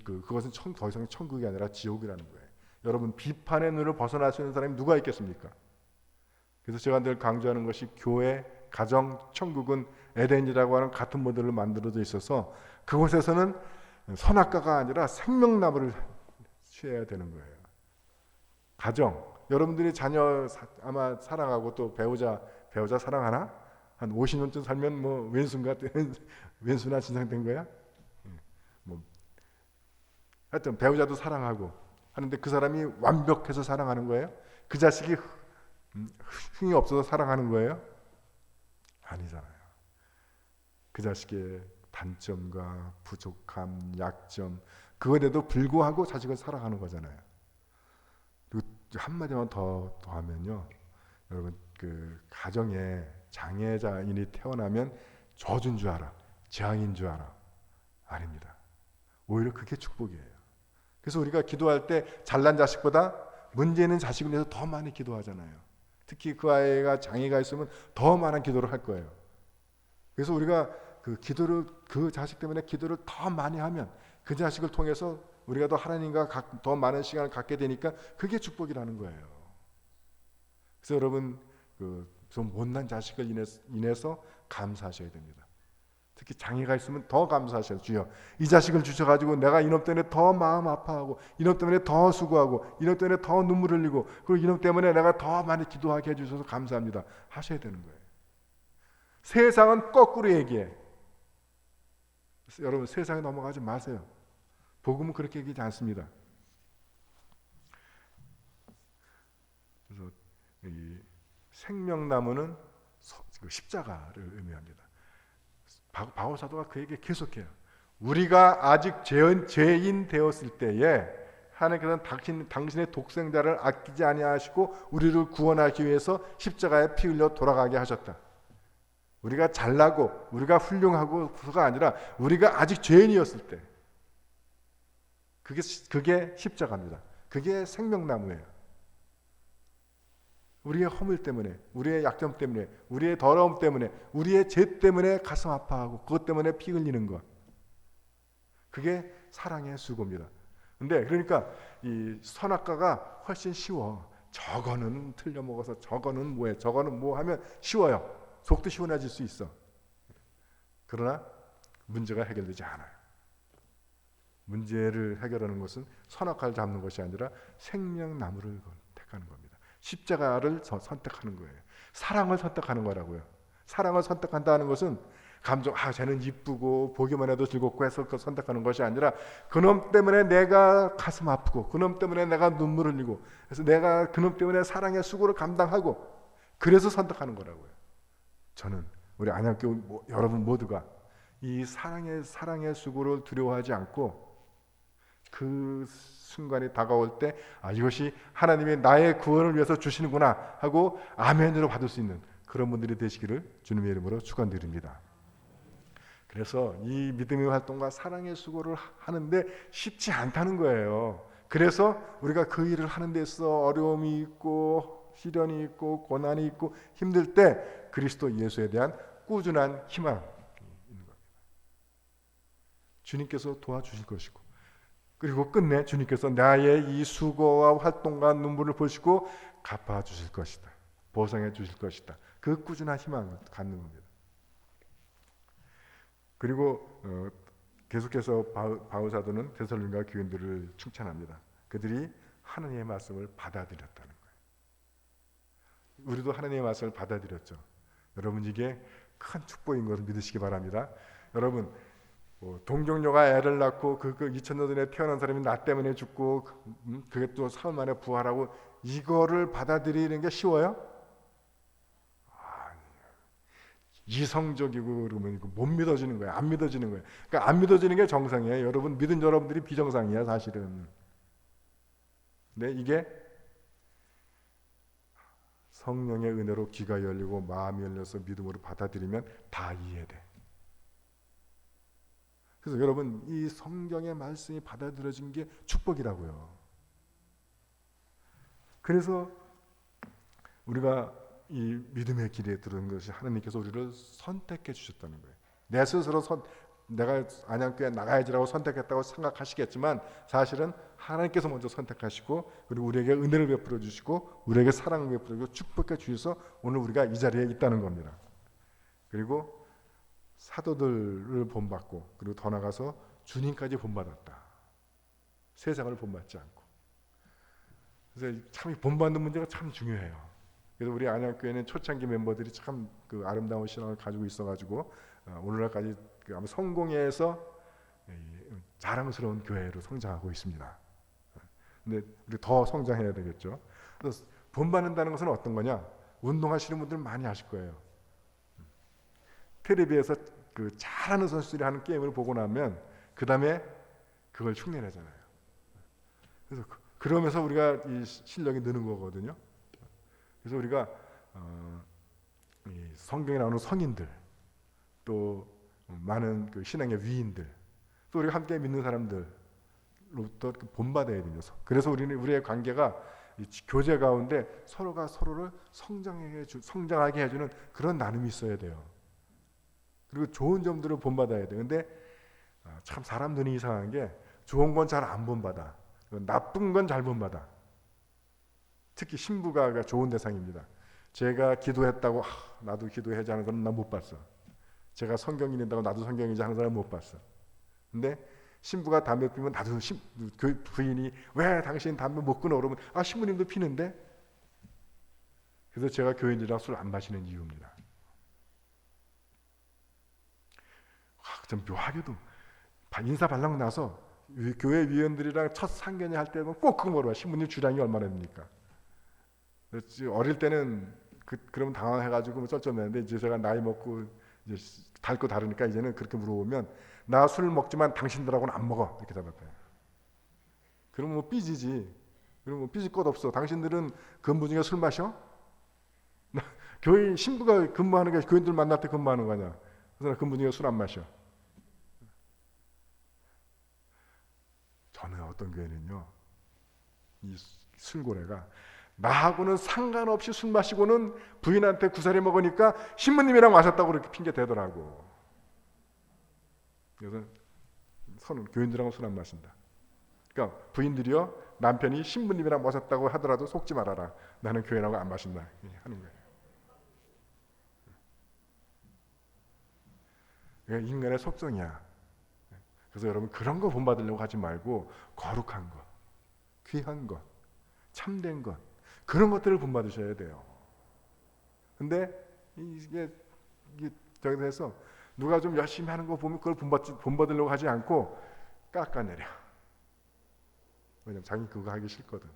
Speaker 3: 그것은 더 이상 천국이 아니라 지옥이라는 거예요. 여러분, 비판의 눈을 벗어날 수 있는 사람이 누가 있겠습니까? 그래서 제가 늘 강조하는 것이 교회, 가정, 천국은 에덴이라고 하는 같은 모델을 만들어져 있어서 그곳에서는 선악과가 아니라 생명나무를 취해야 되는 거예요. 가정, 여러분들이 자녀 아마 사랑하고 또 배우자 사랑하나? 한 50년쯤 살면 뭐 왼수인가 왼수나 진상된 거야? 뭐 하여튼 배우자도 사랑하고 하는데 그 사람이 완벽해서 사랑하는 거예요? 그 자식이 흥이 없어서 사랑하는 거예요? 아니잖아요. 그 자식의 단점과 부족함, 약점 그거에도 불구하고 자식을 사랑하는 거잖아요. 그리고 한마디만 더 하면요, 여러분 그 가정에 장애자인이 태어나면 저주인 줄 알아, 재앙인 줄 알아. 아닙니다. 오히려 그게 축복이에요. 그래서 우리가 기도할 때 잘난 자식보다 문제 있는 자식을 위해서 더 많이 기도하잖아요. 특히 그 아이가 장애가 있으면 더 많은 기도를 할 거예요. 그래서 우리가 그 기도를 그 자식 때문에 기도를 더 많이 하면 그 자식을 통해서 우리가 더 하나님과 더 많은 시간을 갖게 되니까 그게 축복이라는 거예요. 그래서 여러분 좀 못난 자식을 인해서 감사하셔야 됩니다. 특히 장애가 있으면 더 감사하셔요. 주여 이 자식을 주셔가지고 내가 이놈 때문에 더 마음 아파하고 이놈 때문에 더 수고하고 이놈 때문에 더 눈물 흘리고 그리고 이놈 때문에 내가 더 많이 기도하게 해주셔서 감사합니다 하셔야 되는 거예요. 세상은 거꾸로 얘기해. 여러분 세상에 넘어가지 마세요. 복음은 그렇게 얘기하지 않습니다. 그래서 이 생명나무는 십자가를 의미합니다. 바울 사도가 그 얘기 계속해요. 우리가 아직 죄인 되었을 때에 하나님께서는 당신의 독생자를 아끼지 아니하시고 우리를 구원하기 위해서 십자가에 피 흘려 돌아가게 하셨다. 우리가 잘나고 우리가 훌륭하고가 아니라 우리가 아직 죄인이었을 때 그게 십자가입니다. 그게 생명나무예요. 우리의 허물 때문에, 우리의 약점 때문에, 우리의 더러움 때문에, 우리의 죄 때문에 가슴 아파하고 그것 때문에 피 흘리는 것. 그게 사랑의 수고입니다. 근데 그러니까 이 선악과가 훨씬 쉬워. 저거는 틀려먹어서 저거는 뭐해, 저거는 뭐 하면 쉬워요. 속도 시원해질 수 있어. 그러나 문제가 해결되지 않아요. 문제를 해결하는 것은 선악과를 잡는 것이 아니라 생명나무를 택하는 겁니다. 십자가를 선택하는 거예요. 사랑을 선택하는 거라고요. 사랑을 선택한다는 것은 쟤는 이쁘고 보기만 해도 즐겁고 해서 그 선택하는 것이 아니라 그놈 때문에 내가 가슴 아프고 그놈 때문에 내가 눈물 흘리고 그래서 내가 그놈 때문에 사랑의 수고를 감당하고 그래서 선택하는 거라고요. 저는 우리 안양교회 여러분 모두가 이 사랑의 수고를 두려워하지 않고 그 순간이 다가올 때 이것이 하나님이 나의 구원을 위해서 주시는구나 하고 아멘으로 받을 수 있는 그런 분들이 되시기를 주님의 이름으로 축원드립니다. 그래서 이 믿음의 활동과 사랑의 수고를 하는데 쉽지 않다는 거예요. 그래서 우리가 그 일을 하는 데 있어 어려움이 있고 시련이 있고 고난이 있고 힘들 때 그리스도 예수에 대한 꾸준한 희망이 있는 겁니다. 주님께서 도와주실 것이고 그리고 끝내 주님께서 나의 이 수고와 활동과 눈물을 보시고 갚아주실 것이다. 보상해 주실 것이다. 그 꾸준한 희망을 갖는 겁니다. 그리고 계속해서 바울 사도는 데살로니가 교인들을 칭찬합니다. 그들이 하나님의 말씀을 받아들였다는 거예요. 우리도 하나님의 말씀을 받아들였죠. 여러분 이게 큰 축복인 것을 믿으시기 바랍니다. 여러분 동정녀가 애를 낳고 그 2000년 전에 태어난 사람이 나 때문에 죽고 그게 또 사흘 만에 부활하고 이거를 받아들이는 게 쉬워요? 아니에요. 이성적이고 그러면 못 믿어지는 거예요. 안 믿어지는 거예요. 그러니까 안 믿어지는 게 정상이에요. 여러분 믿은 여러분들이 비정상이에요, 사실은. 근데 이게 성령의 은혜로 귀가 열리고 마음이 열려서 믿음으로 받아들이면 다 이해돼. 그래서 여러분 이 성경의 말씀이 받아들여진 게 축복이라고요. 그래서 우리가 이 믿음의 길에 들은 것이 하나님께서 우리를 선택해 주셨다는 거예요. 내 스스로 내가 안양교회 나가야지라고 선택했다고 생각하시겠지만 사실은 하나님께서 먼저 선택하시고 그리고 우리에게 은혜를 베풀어 주시고 우리에게 사랑을 베풀어 주시고 축복해 주셔서 오늘 우리가 이 자리에 있다는 겁니다. 그리고 사도들을 본받고 그리고 더 나가서 주님까지 본받았다. 세상을 본받지 않고. 그래서 참 이 본받는 문제가 참 중요해요. 그래서 우리 안양교회는 초창기 멤버들이 참 그 아름다운 신앙을 가지고 있어가지고 오늘날까지 그 아마 성공회에서 자랑스러운 교회로 성장하고 있습니다. 근데 우리 더 성장해야 되겠죠. 그래서 본받는다는 것은 어떤 거냐? 운동하시는 분들 많이 아실 거예요. 텔레비에서 그 잘하는 선수들이 하는 게임을 보고 나면 그 다음에 그걸 흉내내잖아요. 그래서 그러면서 우리가 이 실력이 느는 거거든요. 그래서 우리가 이 성경에 나오는 성인들, 또 많은 그 신앙의 위인들, 또 우리가 함께 믿는 사람들로부터 본받아야 됩니다. 그래서 우리의 관계가 이 교제 가운데 서로가 서로를 성장하게 해주는 그런 나눔이 있어야 돼요. 그리고 좋은 점들을 본받아야 돼요. 근데 참 사람 눈이 이상한 게 좋은 건 잘 안 본받아. 나쁜 건 잘 본받아. 특히 신부가 좋은 대상입니다. 제가 기도했다고 나도 기도해야지 하는 사람 난 못 봤어. 제가 성경 읽는다고 나도 성경 읽지 하는 사람 못 봤어. 근데 신부가 담배 피면 나도 그 부인이 왜 당신 담배 못 끊어 그러면 신부님도 피는데. 그래서 제가 교인들이랑 술 안 마시는 이유입니다. 좀 묘하게도 인사 발랑 나서 교회 위원들이랑 첫 상견례 할 때는 꼭 그거 물어봐. 신부님 주량이 얼마나 됩니까? 어릴 때는 그러면 당황해가지고 쩔쩔매는데 이제 제가 나이 먹고 이제 닳고 다르니까 이제는 그렇게 물어보면 나 술 먹지만 당신들하고는 안 먹어 이렇게 대답해요. 그러면 뭐 삐지지. 그러면 뭐 삐질 것 없어. 당신들은 근무 중에 술 마셔? 교회 신부가 근무하는 게 교인들 만날 때 근무하는 거냐? 그래서 나 근무 중에 술 안 마셔. 저는 어떤 교회는요, 이 술고래가 나하고는 상관없이 술 마시고는 부인한테 구사리 먹으니까 신부님이랑 마셨다고 그렇게 핑계 대더라고. 그래서 선은 교인들하고 술 안 마신다. 그러니까 부인들이요, 남편이 신부님이랑 마셨다고 하더라도 속지 말아라. 나는 교인하고 안 마신다 하는 거예요. 인간의 속성이야. 그래서 여러분 그런 거 본받으려고 하지 말고 거룩한 것, 귀한 것, 참된 것, 그런 것들을 본받으셔야 돼요. 근데 이게 저기서 해서 누가 좀 열심히 하는 거 보면 그걸 본받으려고 하지 않고 깎아내려. 왜냐면 자기 그거 하기 싫거든.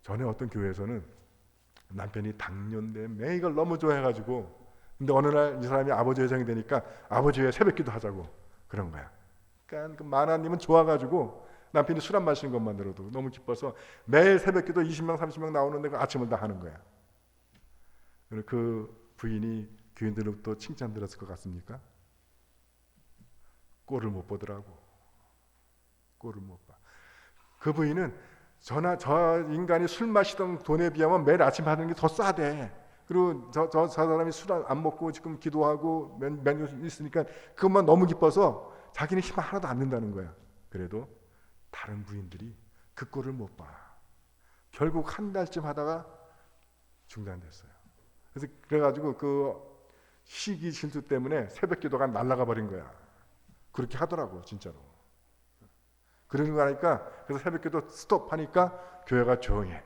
Speaker 3: 전에 어떤 교회에서는 남편이 당뇨인데 매 이걸 너무 좋아해가지고, 근데 어느 날 이 사람이 아버지 회장이 되니까 아버지 회 새벽기도 하자고 그런 거야. 그러니까 그 만화님은 좋아가지고 남편이 술 안 마시는 것만으로도 너무 기뻐서 매일 새벽기도 20명 30명 나오는데 그 아침을 다 하는 거야. 그 부인이 교인들로부터 칭찬 들었을 것 같습니까? 꼴을 못 보더라고. 꼴을 못 봐. 그 부인은 저 인간이 술 마시던 돈에 비하면 매일 아침 하는 게 더 싸대. 그리고 저 사람이 술 안 먹고 지금 기도하고 몇 년 있으니까 그것만 너무 기뻐서 자기는 힘 하나도 안 든다는 거야. 그래도 다른 부인들이 그 꼴을 못 봐. 결국 한 달쯤 하다가 중단됐어요. 그래가지고 그 시기 질투 때문에 새벽 기도가 날아가 버린 거야. 그렇게 하더라고 진짜로. 그러는 거 하니까 그래서 새벽 기도 스톱하니까 교회가 조용해.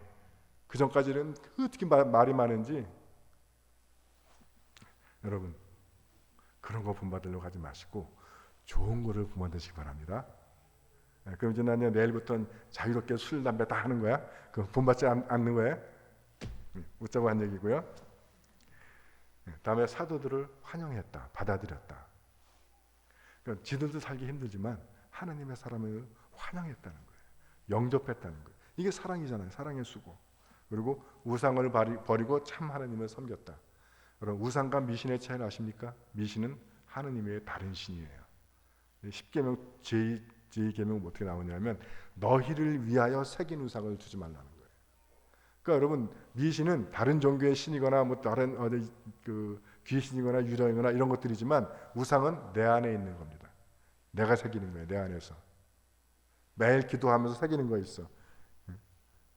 Speaker 3: 그 전까지는 어떻게 말이 많은지. 여러분 그런 거 본받으려고 하지 마시고 좋은 거를 본받으시기 바랍니다. 그럼 이제 나는 내일부터는 자유롭게 술, 담배 다 하는 거야? 그 본받지 않는 거야? 웃자고 한 얘기고요. 다음에 사도들을 환영했다, 받아들였다. 그러니까 지들도 살기 힘들지만 하나님의 사람을 환영했다는 거예요. 영접했다는 거예요. 이게 사랑이잖아요. 사랑의 수고. 그리고 우상을 버리고 참 하나님을 섬겼다. 여러분 우상과 미신의 차이는 아십니까? 미신은 하나님의 다른 신이에요. 10계명 제2계명은 어떻게 나오냐면 너희를 위하여 새긴 우상을 두지 말라는 거예요. 그러니까 여러분 미신은 다른 종교의 신이거나 뭐 다른 그 귀신이거나 유령이거나 이런 것들이지만 우상은 내 안에 있는 겁니다. 내가 새기는 거예요. 내 안에서 매일 기도하면서 새기는 거 있어.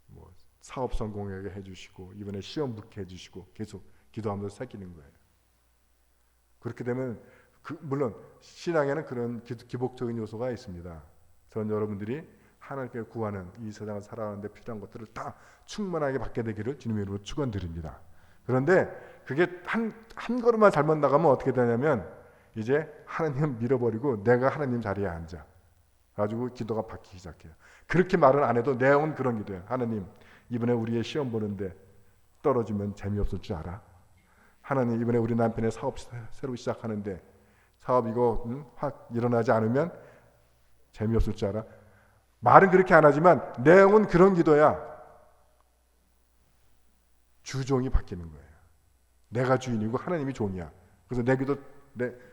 Speaker 3: 뭐 사업 성공하게 해주시고 이번에 시험 붙게 해주시고 계속 기도하면서 새기는 거예요. 그렇게 되면 물론 신앙에는 그런 기복적인 요소가 있습니다. 전 여러분들이 하나님께 구하는 이 세상을 살아가는데 필요한 것들을 다 충만하게 받게 되기를 주님의 이름으로 축원드립니다. 그런데 그게 한 걸음만 잘못 나가면 어떻게 되냐면 이제 하나님 밀어버리고 내가 하나님 자리에 앉아 가지고 기도가 바뀌기 시작해요. 그렇게 말은 안 해도 내용은 그런 기도예요. 하나님, 이번에 우리의 시험 보는데 떨어지면 재미없을 줄 알아. 하나님, 이번에 우리 남편의 사업 새로 시작하는데 사업 이거 확 일어나지 않으면 재미없을 줄 알아. 말은 그렇게 안 하지만 내용은 그런 기도야. 주종이 바뀌는 거예요. 내가 주인이고 하나님이 종이야. 그래서 내 기도,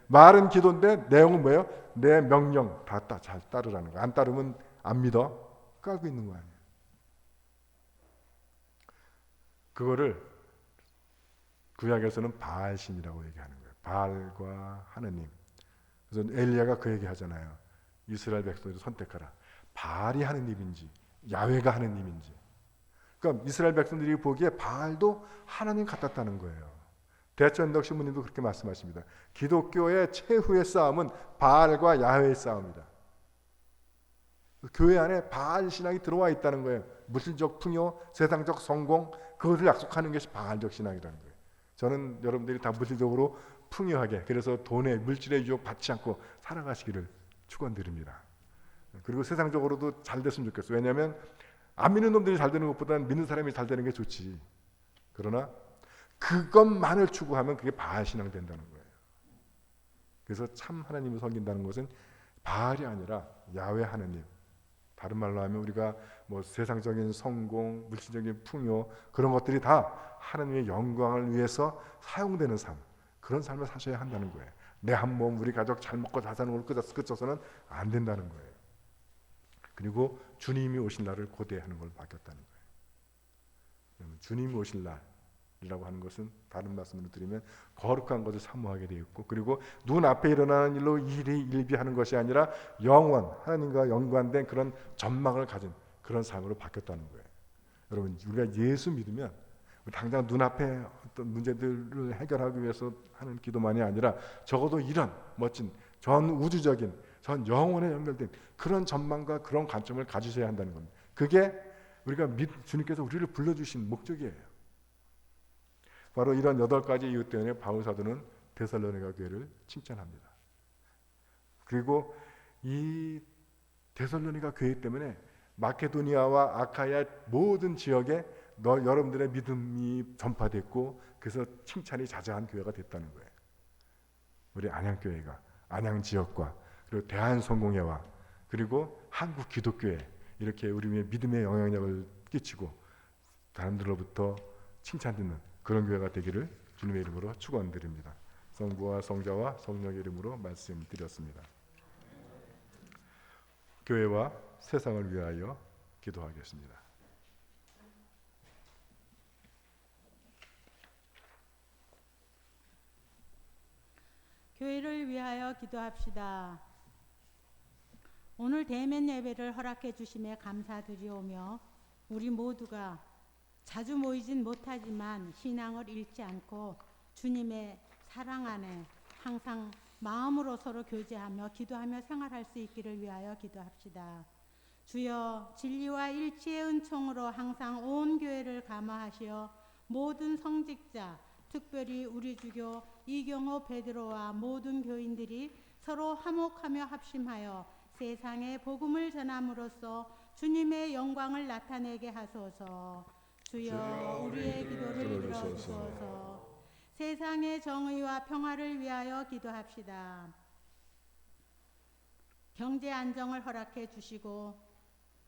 Speaker 3: 말은 기도인데 내용은 뭐예요? 내 명령 다 잘 따르라는 거야. 안 따르면 안 믿어. 깔고 있는 거 아니에요. 그거를 구약에서는 바알신이라고 얘기하는 거예요. 바알과 하느님. 그래서 엘리야가 그 얘기 하잖아요. 이스라엘 백성들을 선택하라. 바알이 하느님인지 야훼가 하느님인지. 그러니까 이스라엘 백성들이 보기에 바알도 하나님 같았다는 거예요. 대천덕 신부님도 그렇게 말씀하십니다. 기독교의 최후의 싸움은 바알과 야훼의 싸움이다. 교회 안에 바알 신앙이 들어와 있다는 거예요. 물질적 풍요, 세상적 성공, 그것을 약속하는 것이 바알적 신앙이라는 거예요. 저는 여러분들이 다 물질적으로 풍요하게, 그래서 돈에 물질의 유혹 받지 않고 살아가시기를 축원드립니다. 그리고 세상적으로도 잘 됐으면 좋겠어요. 왜냐하면 안 믿는 놈들이 잘 되는 것보다는 믿는 사람이 잘 되는 게 좋지. 그러나 그것만을 추구하면 그게 바알 신앙 된다는 거예요. 그래서 참 하나님을 섬긴다는 것은 바알이 아니라 야훼 하나님. 다른 말로 하면 우리가 뭐 세상적인 성공, 물질적인 풍요 그런 것들이 다 하나님의 영광을 위해서 사용되는 삶, 그런 삶을 사셔야 한다는 거예요. 내 한 몸, 우리 가족 잘 먹고 잘 사는 걸 끝쳐서는 안 된다는 거예요. 그리고 주님이 오실 날을 고대하는 걸 바뀌었다는 거예요. 주님이 오실 날이라고 하는 것은 다른 말씀으로 드리면 거룩한 것을 사모하게 되어 있고, 그리고 눈앞에 일어나는 일로 일비하는 것이 아니라 영원, 하나님과 연관된 그런 전망을 가진 그런 삶으로 바뀌었다는 거예요. 여러분, 우리가 예수 믿으면 당장 눈앞에 어떤 문제들을 해결하기 위해서 하는 기도만이 아니라 적어도 이런 멋진 전 우주적인, 전 영혼에 연결된 그런 전망과 그런 관점을 가지셔야 한다는 겁니다. 그게 우리가 주님께서 우리를 불러주신 목적이에요. 바로 이런 8가지 이유 때문에 바울 사도는 데살로니가 교회를 칭찬합니다. 그리고 이 데살로니가 교회 때문에 마케도니아와 아카야 모든 지역에 여러분들의 믿음이 전파됐고, 그래서 칭찬이 자자한 교회가 됐다는 거예요. 우리 안양교회가, 안양 지역과 그리고 대한성공회와 그리고 한국 기독교회, 이렇게 우리의 믿음의 영향력을 끼치고 사람들로부터 칭찬듣는 그런 교회가 되기를 주님의 이름으로 축원드립니다. 성부와 성자와 성령의 이름으로 말씀드렸습니다. 교회와 세상을 위하여 기도하겠습니다.
Speaker 7: 교회를 위하여 기도합시다. 오늘 대면 예배를 허락해 주심에 감사드리오며, 우리 모두가 자주 모이진 못하지만 신앙을 잃지 않고 주님의 사랑 안에 항상 마음으로 서로 교제하며 기도하며 생활할 수 있기를 위하여 기도합시다. 주여, 진리와 일치의 은총으로 항상 온 교회를 감화하시어 모든 성직자, 특별히 우리 주교 이경호 베드로와 모든 교인들이 서로 화목하며 합심하여 세상에 복음을 전함으로써 주님의 영광을 나타내게 하소서. 주여, 우리의 기도를 들어주소서. 세상의 정의와 평화를 위하여 기도합시다. 경제 안정을 허락해 주시고,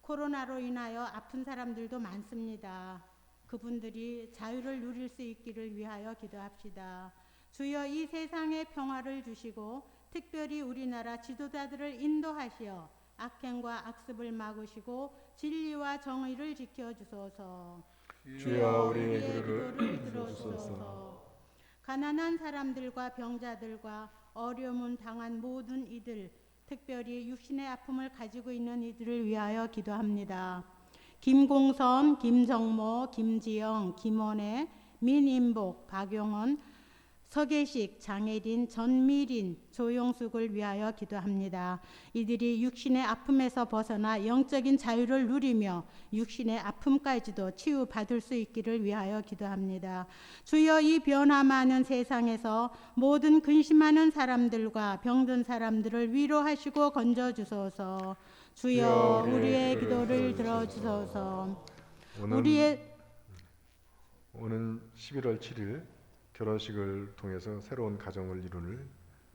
Speaker 7: 코로나로 인하여 아픈 사람들도 많습니다. 그분들이 자유를 누릴 수 있기를 위하여 기도합시다. 주여, 이 세상의 평화를 주시고 특별히 우리나라 지도자들을 인도하시어 악행과 악습을 막으시고 진리와 정의를 지켜주소서.
Speaker 3: 주여, 우리의 기도를
Speaker 7: 들어주소서. 가난한 사람들과 병자들과 어려움 당한 모든 이들, 특별히 육신의 아픔을 가지고 있는 이들을 위하여 기도합니다. 김공선, 김정모, 김지영, 김원혜, 민인복, 박용원, 서계식, 장혜린, 전미린, 조용숙을 위하여 기도합니다. 이들이 육신의 아픔에서 벗어나 영적인 자유를 누리며 육신의 아픔까지도 치유받을 수 있기를 위하여 기도합니다. 주여, 이 변화 많은 세상에서 모든 근심하는 사람들과 병든 사람들을 위로하시고 건져주소서. 주여, 우리의 기도를 들어주소서.
Speaker 3: 오는 11월 7일 결혼식을 통해서 새로운 가정을 이루는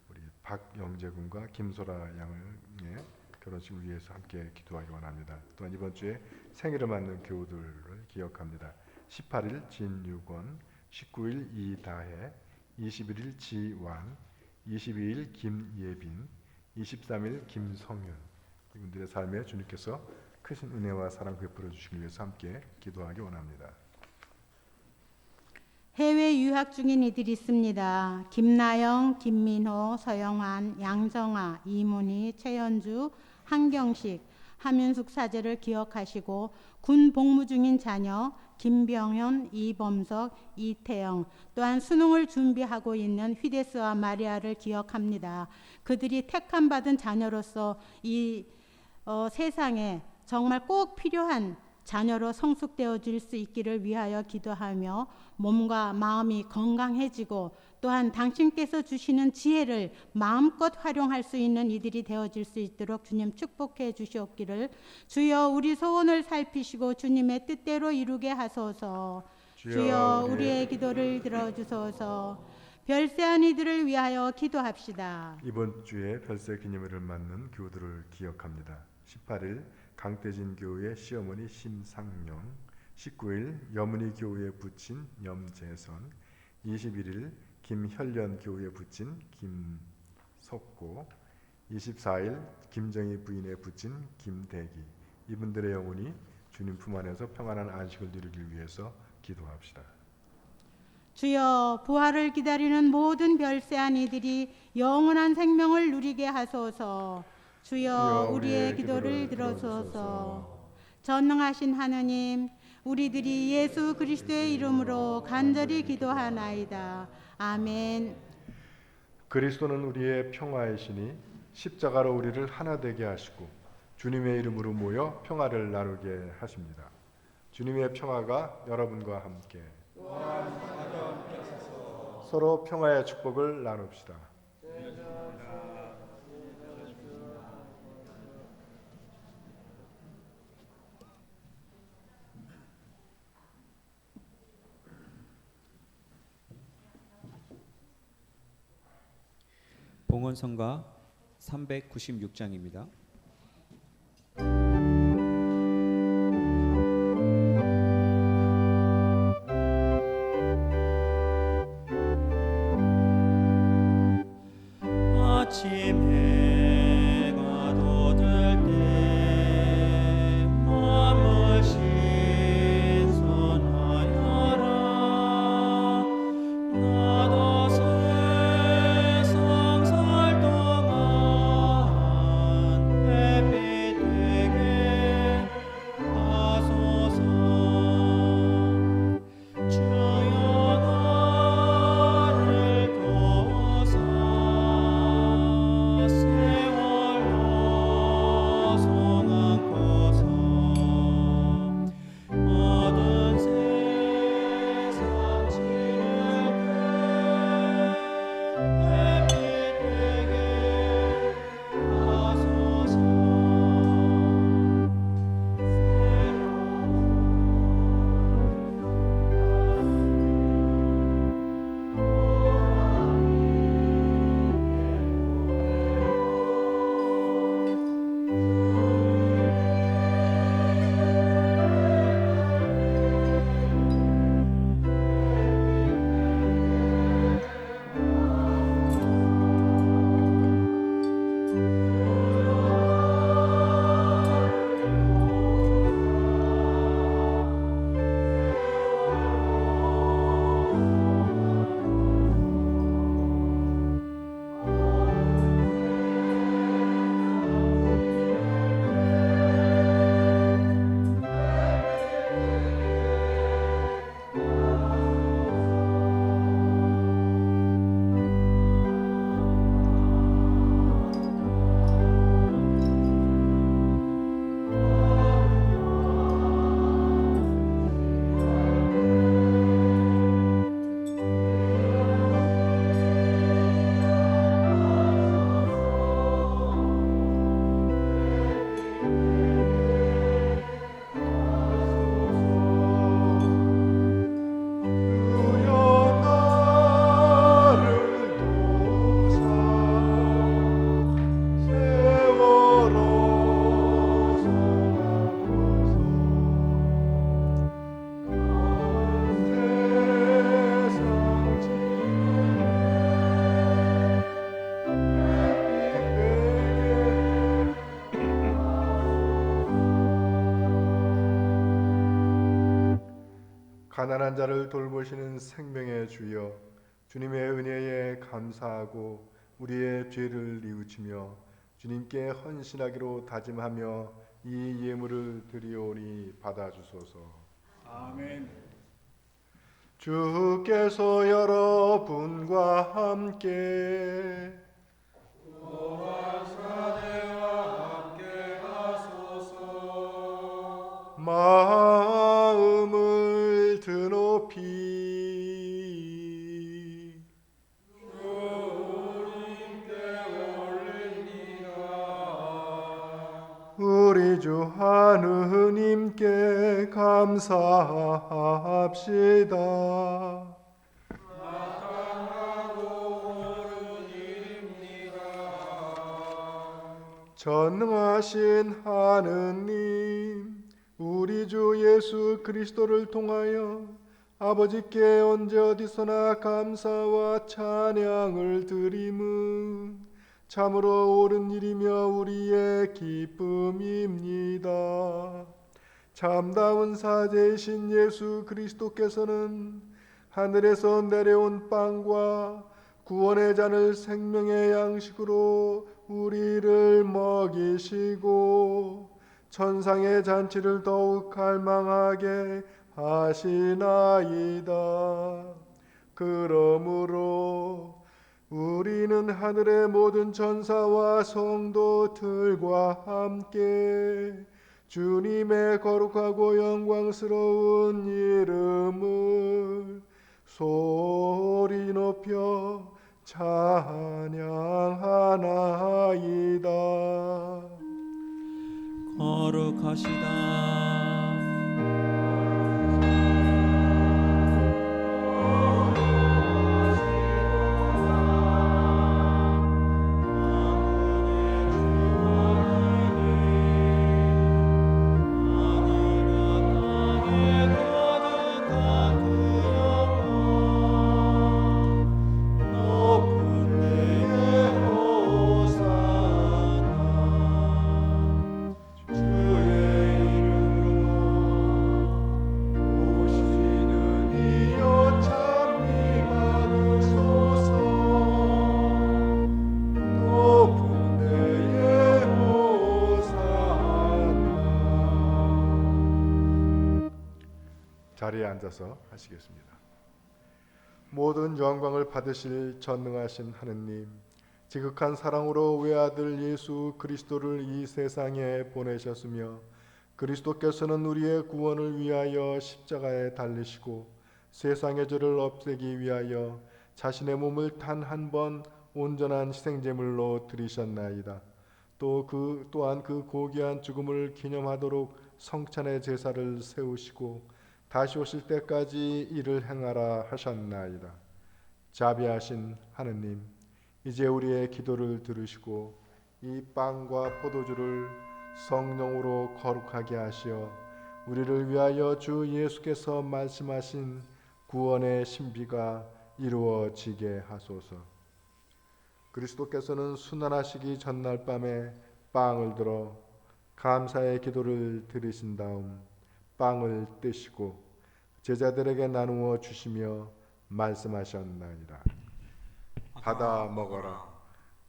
Speaker 3: 우리 박영재 군과 김소라 양의 결혼식을 위해서 함께 기도하기 원합니다. 또한 이번 주에 생일을 맞는 교우들을 기억합니다. 18일 진유권, 19일 이다혜, 21일 지완, 22일 김예빈, 23일 김성윤. 이분들의 삶에 주님께서 크신 은혜와 사랑 베풀어 주시기 위해서 함께 기도하기 원합니다.
Speaker 7: 해외 유학 중인 이들이 있습니다. 김나영, 김민호, 서영환, 양정아, 이문희, 최현주, 한경식, 함윤숙 사제를 기억하시고 군 복무 중인 자녀 김병현, 이범석, 이태영, 또한 수능을 준비하고 있는 휘데스와 마리아를 기억합니다. 그들이 택함 받은 자녀로서 이 세상에 정말 꼭 필요한 자녀로 성숙되어질 수 있기를 위하여 기도하며 몸과 마음이 건강해지고 또한 당신께서 주시는 지혜를 마음껏 활용할 수 있는 이들이 되어질 수 있도록 주님 축복해 주시옵기를. 주여, 우리 소원을 살피시고 주님의 뜻대로 이루게 하소서. 주여, 우리의 기도를 들어주소서. 별세한 이들을 위하여 기도합시다.
Speaker 3: 이번 주에 별세 기념일을 맞는 교우들을 기억합니다. 18일 강태진 교우의 시어머니 심상영, 19일 여문희 교우의 부친 염재선, 21일 김혈련 교우의 부친 김석고, 24일 김정희 부인의 부친 김대기. 이분들의 영혼이 주님 품 안에서 평안한 안식을 누리기 위해서 기도합시다.
Speaker 7: 주여, 부활을 기다리는 모든 별세한 이들이 영원한 생명을 누리게 하소서. 주여, 우리의 기도를 들어주소서. 전능하신 하느님, 우리들이 예수 그리스도의 이름으로 간절히 기도하나이다. 아멘.
Speaker 3: 그리스도는 우리의 평화이시니 십자가로 우리를 하나 되게 하시고 주님의 이름으로 모여 평화를 나누게 하십니다. 주님의 평화가 여러분과 함께 서로 평화의 축복을 나눕시다.
Speaker 1: 봉헌성가 396장입니다.
Speaker 2: 아침 해가 돋을 때 마음을 신선하여라. 나도 세상 살 동안 햇빛 되게 하소서. 주여, 나를 도우사
Speaker 3: 가난한 자를 돌보시는 생명의 주여, 주님의 은혜에 감사하고 우리의 죄를 뉘우치며 주님께 헌신하기로 다짐하며 이 예물을 드리오니 받아주소서.
Speaker 6: 아멘.
Speaker 3: 주께서 여러분과 함께 마음을 드높이 우리 주 하느님께 감사합시다. 전능하신 하느님, 우리 주 예수 그리스도를 통하여 아버지께 언제 어디서나 감사와 찬양을 드림은 참으로 옳은 일이며 우리의 기쁨입니다. 참다운 사제이신 예수 그리스도께서는 하늘에서 내려온 빵과 구원의 잔을 생명의 양식으로 우리를 먹이시고 천상의 잔치를 더욱 갈망하게 하시나이다. 그러므로 우리는 하늘의 모든 천사와 성도들과 함께 주님의 거룩하고 영광스러운 이름을 소리 높여 찬양하나이다.
Speaker 2: 거룩하시다.
Speaker 3: 자리에 앉아서 하시겠습니다. 모든 영광을 받으실 전능하신 하느님, 지극한 사랑으로 외아들 예수 그리스도를 이 세상에 보내셨으며 그리스도께서는 우리의 구원을 위하여 십자가에 달리시고 세상의 죄를 없애기 위하여 자신의 몸을 단 한 번 온전한 희생제물로 드리셨나이다. 또한 그 고귀한 죽음을 기념하도록 성찬의 제사를 세우시고 다시 오실 때까지 이를 행하라 하셨나이다. 자비하신 하느님, 이제 우리의 기도를 들으시고 이 빵과 포도주를 성령으로 거룩하게 하시어 우리를 위하여 주 예수께서 말씀하신 구원의 신비가 이루어지게 하소서. 그리스도께서는 순환하시기 전날 밤에 빵을 들어 감사의 기도를 드리신 다음 빵을 떼시고 제자들에게 나누어 주시며 말씀하셨나이다. 받아 먹어라.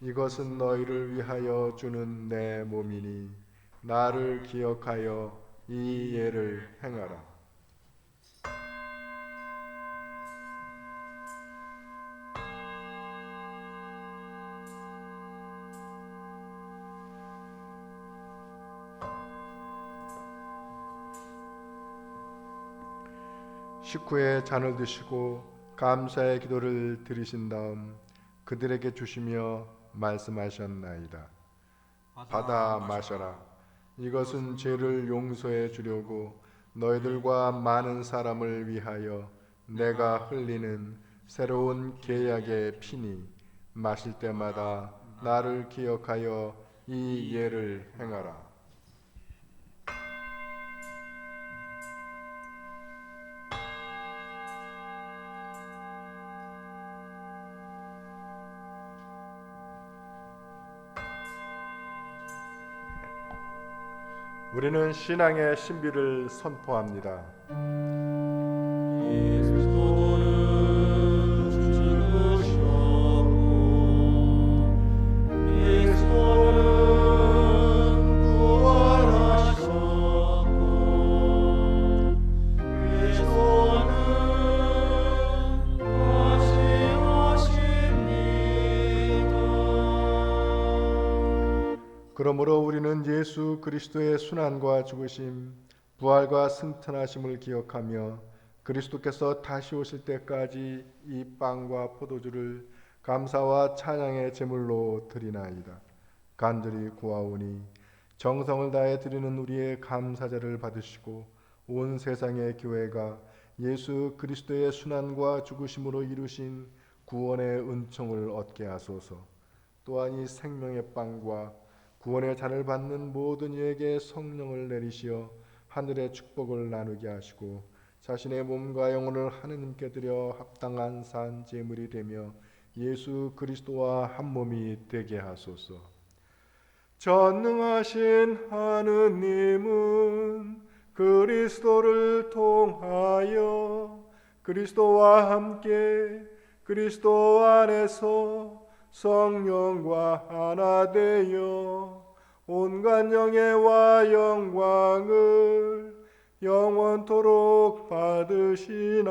Speaker 3: 이것은 너희를 위하여 주는 내 몸이니 나를 기억하여 이 예를 행하라. 식후에 잔을 드시고 감사의 기도를 드리신 다음 그들에게 주시며 말씀하셨나이다. 받아 마셔라. 이것은 죄를 용서해 주려고 너희들과 많은 사람을 위하여 내가 흘리는 새로운 계약의 피니 마실 때마다 나를 기억하여 이 예를 행하라. 우리는 신앙의 신비를 선포합니다. 그러므로 우리는 예수 그리스도의 순환과 죽으심, 부활과 승천하심을 기억하며 그리스도께서 다시 오실 때까지 이 빵과 포도주를 감사와 찬양의 제물로 드리나이다. 간절히 구하오니 정성을 다해 드리는 우리의 감사제를 받으시고 온 세상의 교회가 예수 그리스도의 순환과 죽으심으로 이루신 구원의 은총을 얻게 하소서. 또한 이 생명의 빵과 구원의 잔을 받는 모든 이에게 성령을 내리시어 하늘의 축복을 나누게 하시고 자신의 몸과 영혼을 하느님께 드려 합당한 산 제물이 되며 예수 그리스도와 한 몸이 되게 하소서. 전능하신 하느님은 그리스도를 통하여 그리스도와 함께 그리스도 안에서 성령과 하나 되어 온갖 영예와 영광을 영원토록 받으시나이다.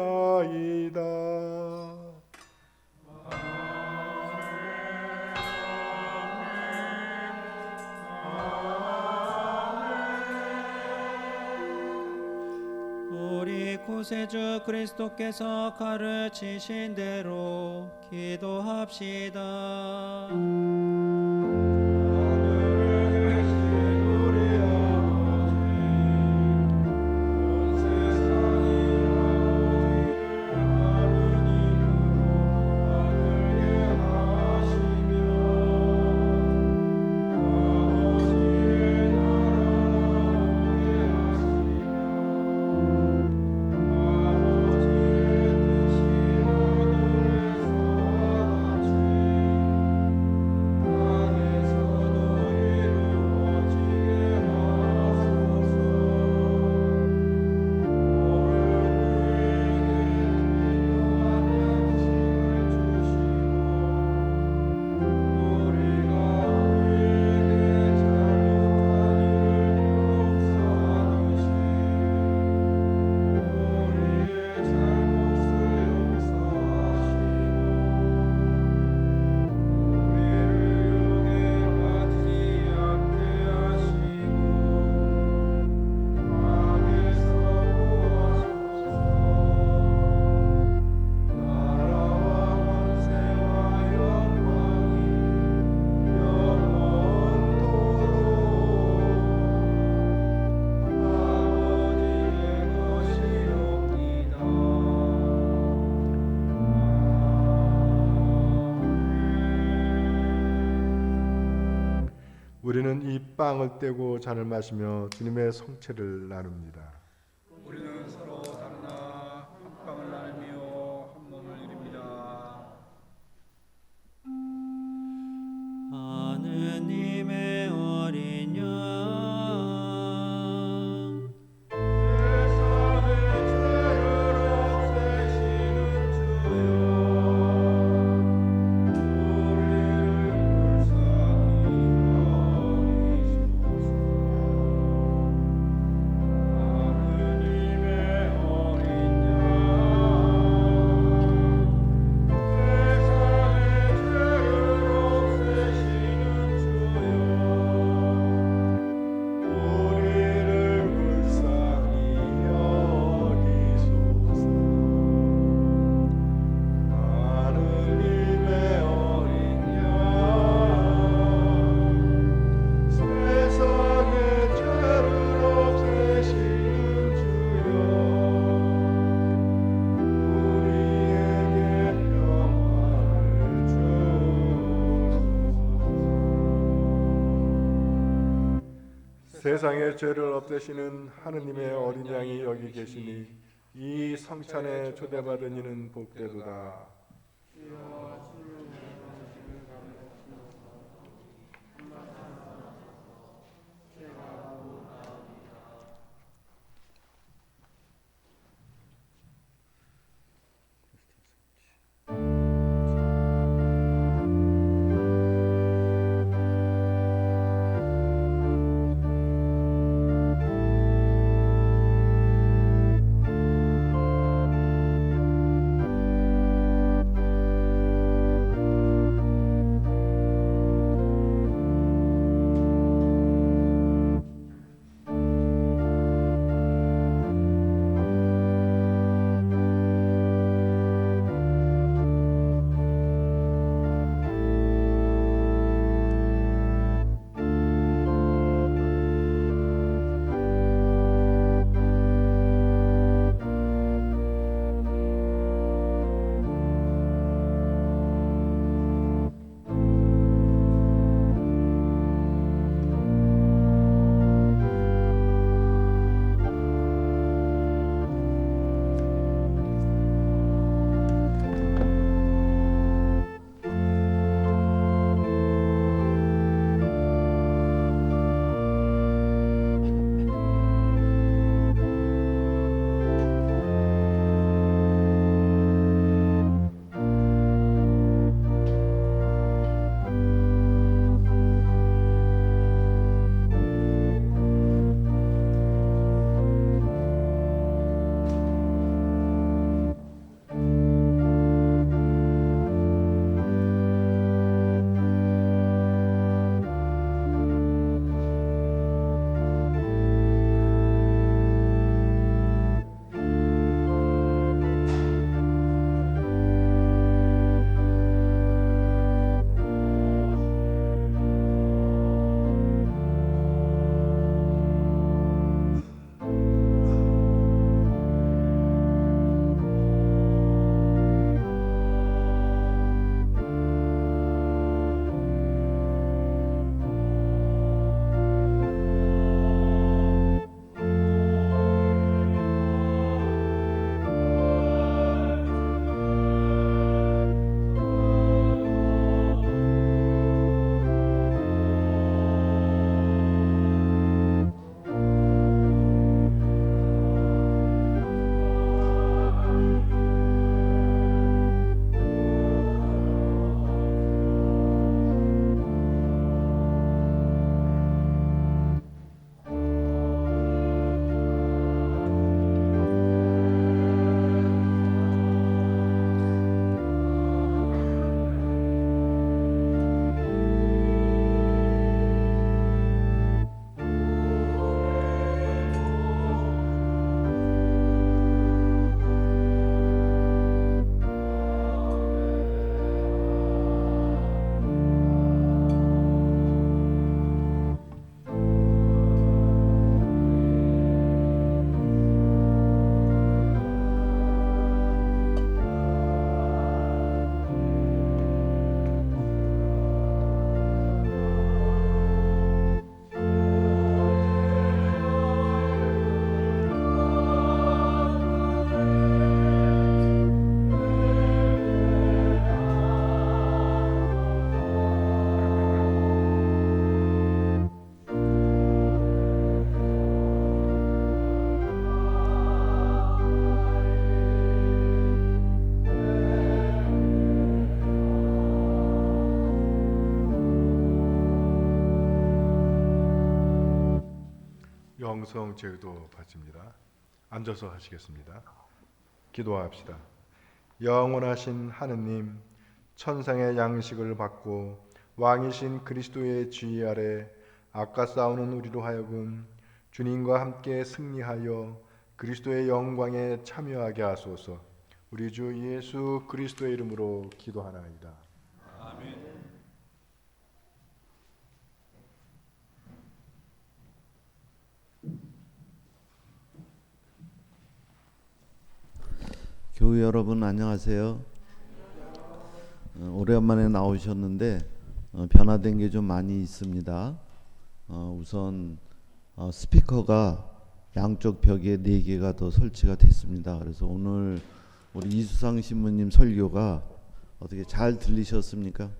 Speaker 2: 우리 구세주 그리스도께서 가르치신 대로 기도합시다.
Speaker 3: 우리는 이 빵을 떼고 잔을 마시며 주님의 성체를 나눕니다.
Speaker 6: 우리는 서로 담나 한 빵을 나누며 한 몸을 이룹니다.
Speaker 2: 하느님의 어린 양
Speaker 3: 세상의 죄를 없애시는 하느님의 어린 양이 여기 계시니 이 성찬에 초대받은 이는 복되도다. 영성 제도 바칩니다. 앉아서 하시겠습니다. 기도합시다. 영원하신 하느님, 천상의 양식을 받고 왕이신 그리스도의 지휘 아래 악과 싸우는 우리로 하여금 주님과 함께 승리하여 그리스도의 영광에 참여하게 하소서. 우리 주 예수 그리스도의 이름으로 기도하나이다.
Speaker 4: 교회 여러분 안녕하세요. 오랜만에 나오셨는데 변화된 게 좀 많이 있습니다. 우선 스피커가 양쪽 벽에 4개가 더 설치가 됐습니다. 그래서 오늘 우리 이수상 신부님 설교가 어떻게 잘 들리셨습니까?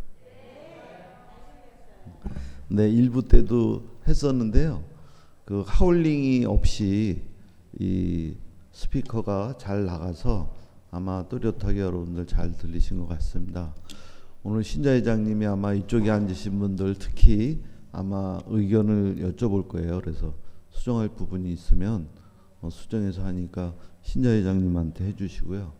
Speaker 4: 네, 일부 때도 했었는데요. 그 하울링이 없이 이 스피커가 잘 나가서 아마 또렷하게 여러분들 잘 들리신 것 같습니다. 오늘 신자회장님이 아마 이쪽에 앉으신 분들 특히 아마 의견을 여쭤볼 거예요. 그래서 수정할 부분이 있으면 수정해서 하니까 신자회장님한테 해주시고요.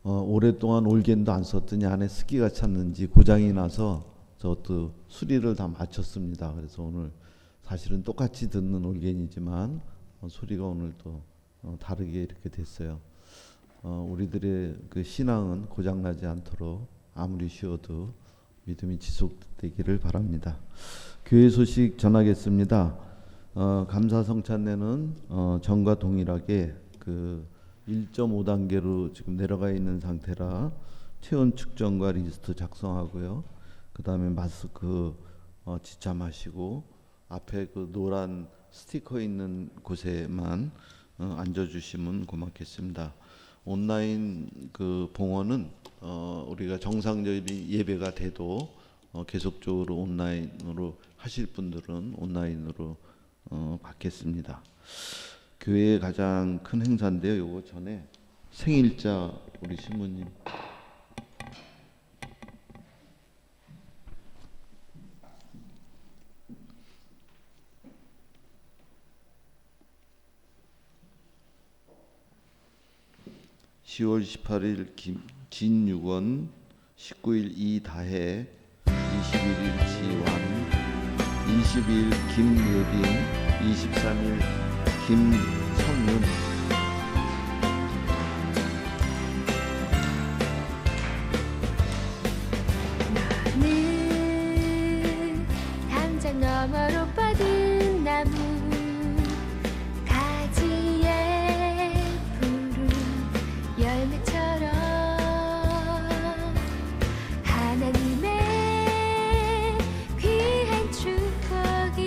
Speaker 4: 오랫동안 올겐도 안 썼더니 안에 습기가 찼는지 고장이 나서 저도 수리를 다 마쳤습니다. 그래서 오늘 사실은 똑같이 듣는 올겐이지만 소리가 오늘 또 다르게 이렇게 됐어요. 우리들의 그 신앙은 고장나지 않도록 아무리 쉬어도 믿음이 지속되기를 바랍니다. 교회 소식 전하겠습니다. 감사 성찬례는 전과 동일하게 그 1.5단계로 지금 내려가 있는 상태라 체온 측정과 리스트 작성하고요. 그 다음에 마스크 지참하시고 앞에 그 노란 스티커 있는 곳에만 앉아주시면 고맙겠습니다. 온라인 그 봉헌은 우리가 정상적인 예배가 돼도 계속적으로 온라인으로 하실 분들은 온라인으로 받겠습니다. 교회의 가장 큰 행사인데요. 요거 전에 생일자 우리 신부님 (10월 18일) 진유건, 19일 이다혜, 21일 지완, 20일 김유빈, 23일 김성윤.
Speaker 8: 나는 담장 너머로 뻗은 나무 가지에 푸른 열매처럼 하나님의 귀한 축복이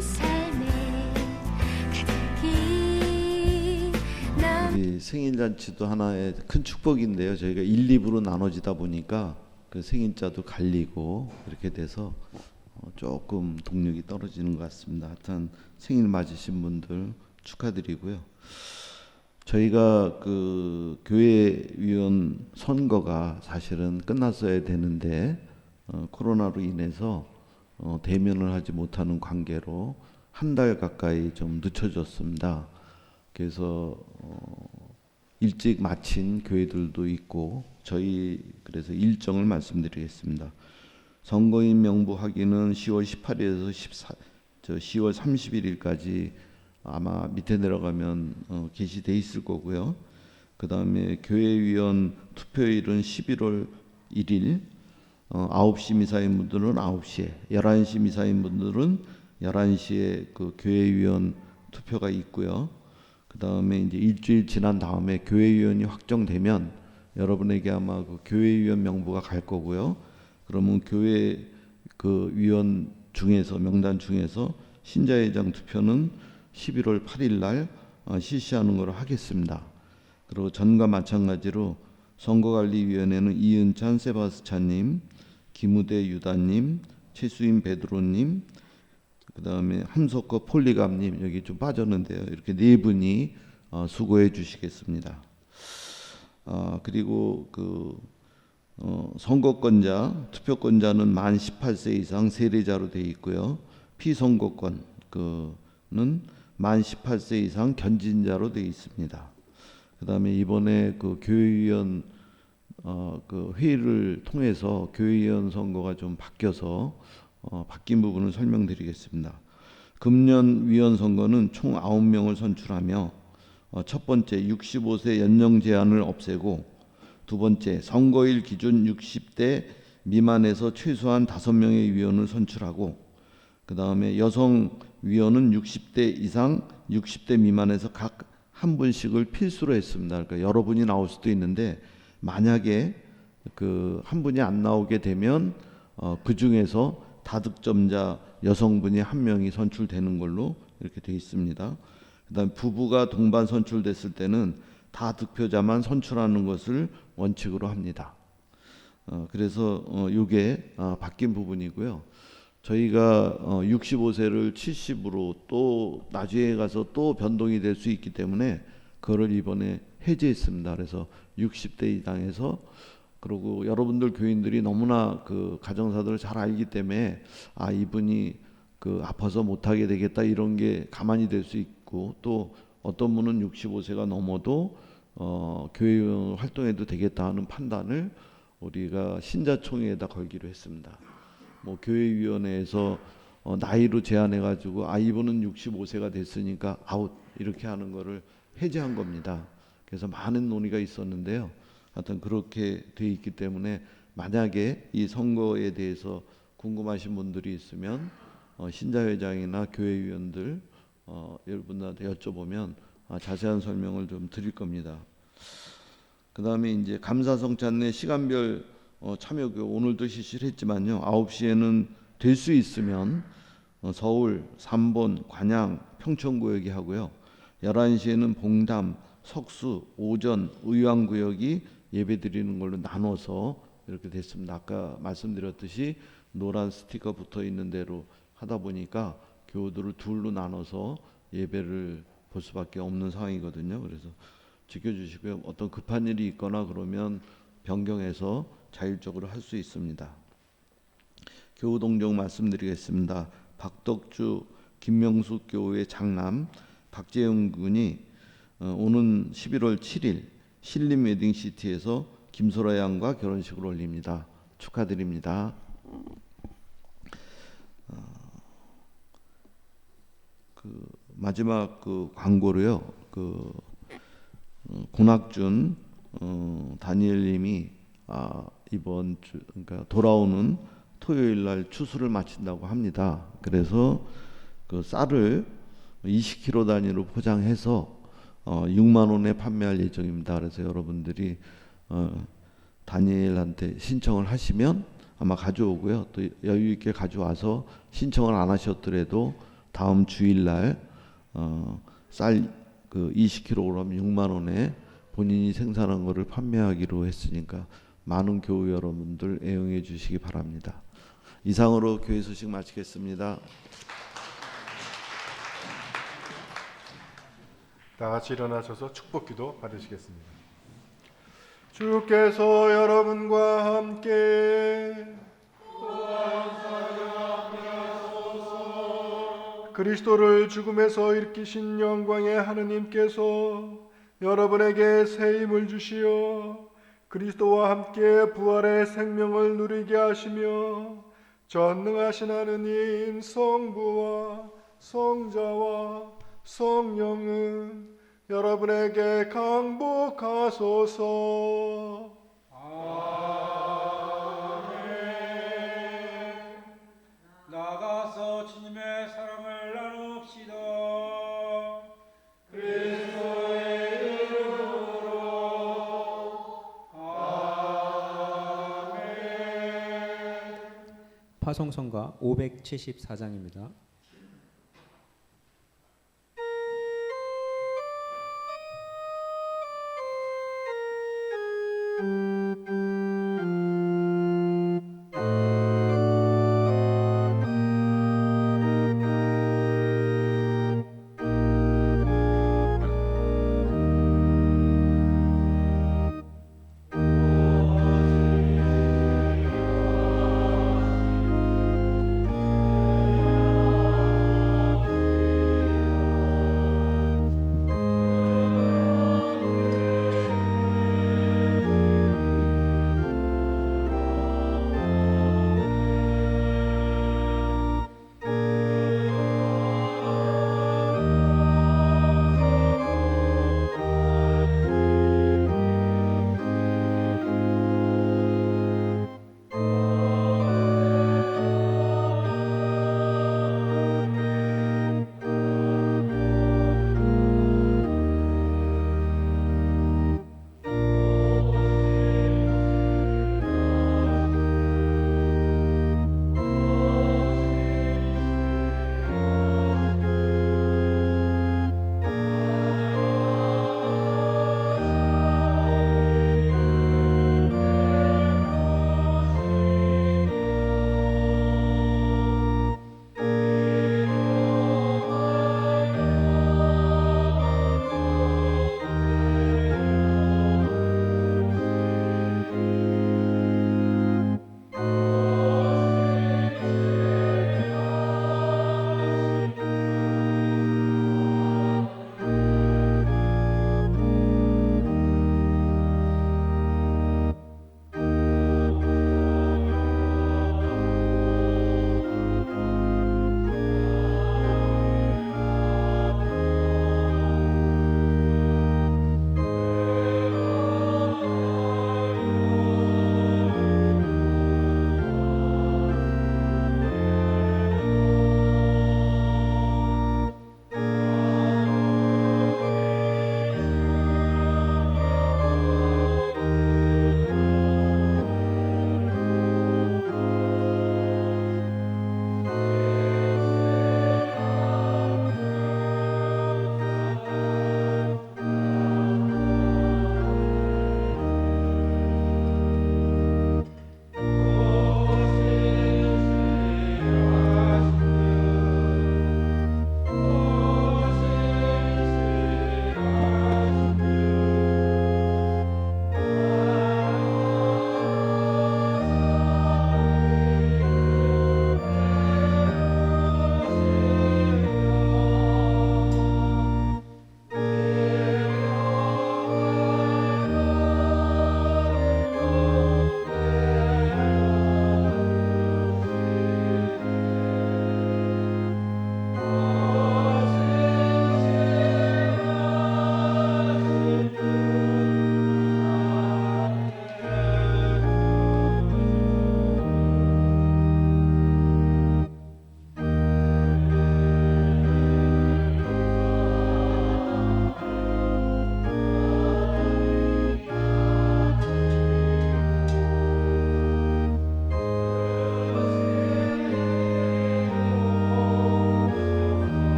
Speaker 8: 삶에 가득히
Speaker 4: 이 생일잔치도 하나의 큰 축복인데요. 저희가 1, 2부로 나눠지다 보니까 그 생일자도 갈리고 이렇게 돼서 조금 동력이 떨어지는 것 같습니다. 하여튼 생일 맞으신 분들 축하드리고요. 저희가 그 교회위원 선거가 사실은 끝났어야 되는데 코로나로 인해서 대면을 하지 못하는 관계로 한 달 가까이 좀 늦춰졌습니다. 그래서 일찍 마친 교회들도 있고 저희 그래서 일정을 말씀드리겠습니다. 선거인 명부 확인은 10월 18일에서 10월 31일까지 아마 밑에 내려가면 게시돼 있을 거고요. 그 다음에 교회위원 투표일은 11월 1일 9시 미사인 분들은 9시에 11시 미사인 분들은 11시에 그 교회위원 투표가 있고요. 그 다음에 이제 일주일 지난 다음에 교회위원이 확정되면 여러분에게 아마 그 교회위원 명부가 갈 거고요. 그러면 교회 그 위원 중에서 명단 중에서 신자회장 투표는 11월 8일 날 실시하는 걸로 하겠습니다. 그리고 전과 마찬가지로 선거관리위원회는 이은찬 세바스찬님, 김우대 유다님, 최수인 베드로님, 그 다음에 함석거 폴리감님 여기 좀 빠졌는데요. 이렇게 네 분이 수고해 주시겠습니다. 그리고 그 선거권자, 투표권자는 만 18세 이상 세례자로 되어 있고요. 피선거권, 그 만 18세 이상 견진자로 되어 있습니다. 그다음에 이번에 그 교회위원 그 회의를 통해서 교회위원 선거가 좀 바뀌어서 바뀐 부분을 설명드리겠습니다. 금년 위원 선거는 총 9명을 선출하며 첫 번째 65세 연령 제한을 없애고 두 번째 선거일 기준 60대 미만에서 최소한 5명의 위원을 선출하고 그 다음에 여성 위원은 60대 이상 60대 미만에서 각 한 분씩을 필수로 했습니다. 그러니까 여러 분이 나올 수도 있는데 만약에 그 한 분이 안 나오게 되면 그 중에서 다득점자 여성분이 한 명이 선출되는 걸로 이렇게 되어 있습니다. 그다음 부부가 동반 선출됐을 때는 다득표자만 선출하는 것을 원칙으로 합니다. 그래서 이게 바뀐 부분이고요. 저희가 65세를 70으로 또 나중에 가서 또 변동이 될 수 있기 때문에 그거를 이번에 해제했습니다. 그래서 60대 이상에서 그리고 여러분들 교인들이 너무나 그 가정사들을 잘 알기 때문에 이분이 그 아파서 못하게 되겠다 이런 게 가만히 될 수 있고 또 어떤 분은 65세가 넘어도 교회 활동해도 되겠다 하는 판단을 우리가 신자총회에다 걸기로 했습니다. 뭐 교회위원회에서 나이로 제한해 가지고 이분은 65세가 됐으니까 아웃 이렇게 하는 거를 해제한 겁니다. 그래서 많은 논의가 있었는데요. 하여튼 그렇게 돼 있기 때문에 만약에 이 선거에 대해서 궁금하신 분들이 있으면 신자회장이나 교회위원들 여러분들한테 여쭤보면 자세한 설명을 좀 드릴 겁니다. 그 다음에 이제 감사성찬례 시간별 참여교 오늘도 실시를 했지만요. 9시에는 될 수 있으면 서울, 삼본, 관양, 평촌구역이 하고요. 11시에는 봉담, 석수, 오전, 의왕구역이 예배드리는 걸로 나눠서 이렇게 됐습니다. 아까 말씀드렸듯이 노란 스티커 붙어 있는 대로 하다 보니까 교우들을 둘로 나눠서 예배를 볼 수밖에 없는 상황이거든요. 그래서 지켜주시고요. 어떤 급한 일이 있거나 그러면 변경해서 자율적으로 할 수 있습니다. 교우 동정 말씀드리겠습니다. 박덕주 김명숙 교우의 장남 박재영 군이 오는 11월 7일 신림 웨딩시티에서 김소라 양과 결혼식을 올립니다. 축하드립니다. 그 마지막 그 광고로요. 그 고낙준 다니엘님이 이번 주 그러니까 돌아오는 토요일 날 추수를 마친다고 합니다. 그래서 그 쌀을 20kg 단위로 포장해서 6만 원에 판매할 예정입니다. 그래서 여러분들이 다니엘한테 신청을 하시면 아마 가져오고요. 또 여유 있게 가져와서 신청을 안 하셨더라도 다음 주일 날 쌀 그 20kg 6만 원에 본인이 생산한 거를 판매하기로 했으니까 많은 교우 여러분들 애용해 주시기 바랍니다. 이상으로 교회 소식 마치겠습니다.
Speaker 3: 다 같이 일어나셔서 축복기도 받으시겠습니다. 주께서 여러분과 함께 그리스도를 죽음에서 일으키신 영광의 하느님께서 여러분에게 새 힘을 주시어 그리스도와 함께 부활의 생명을 누리게 하시며 전능하신 하느님 성부와 성자와 성령은 여러분에게 강복하소서.
Speaker 6: 아멘. 나가서 주님의 사랑을 나눕시다. 그리스도의 이름으로 아멘.
Speaker 1: 파송성가 574장입니다.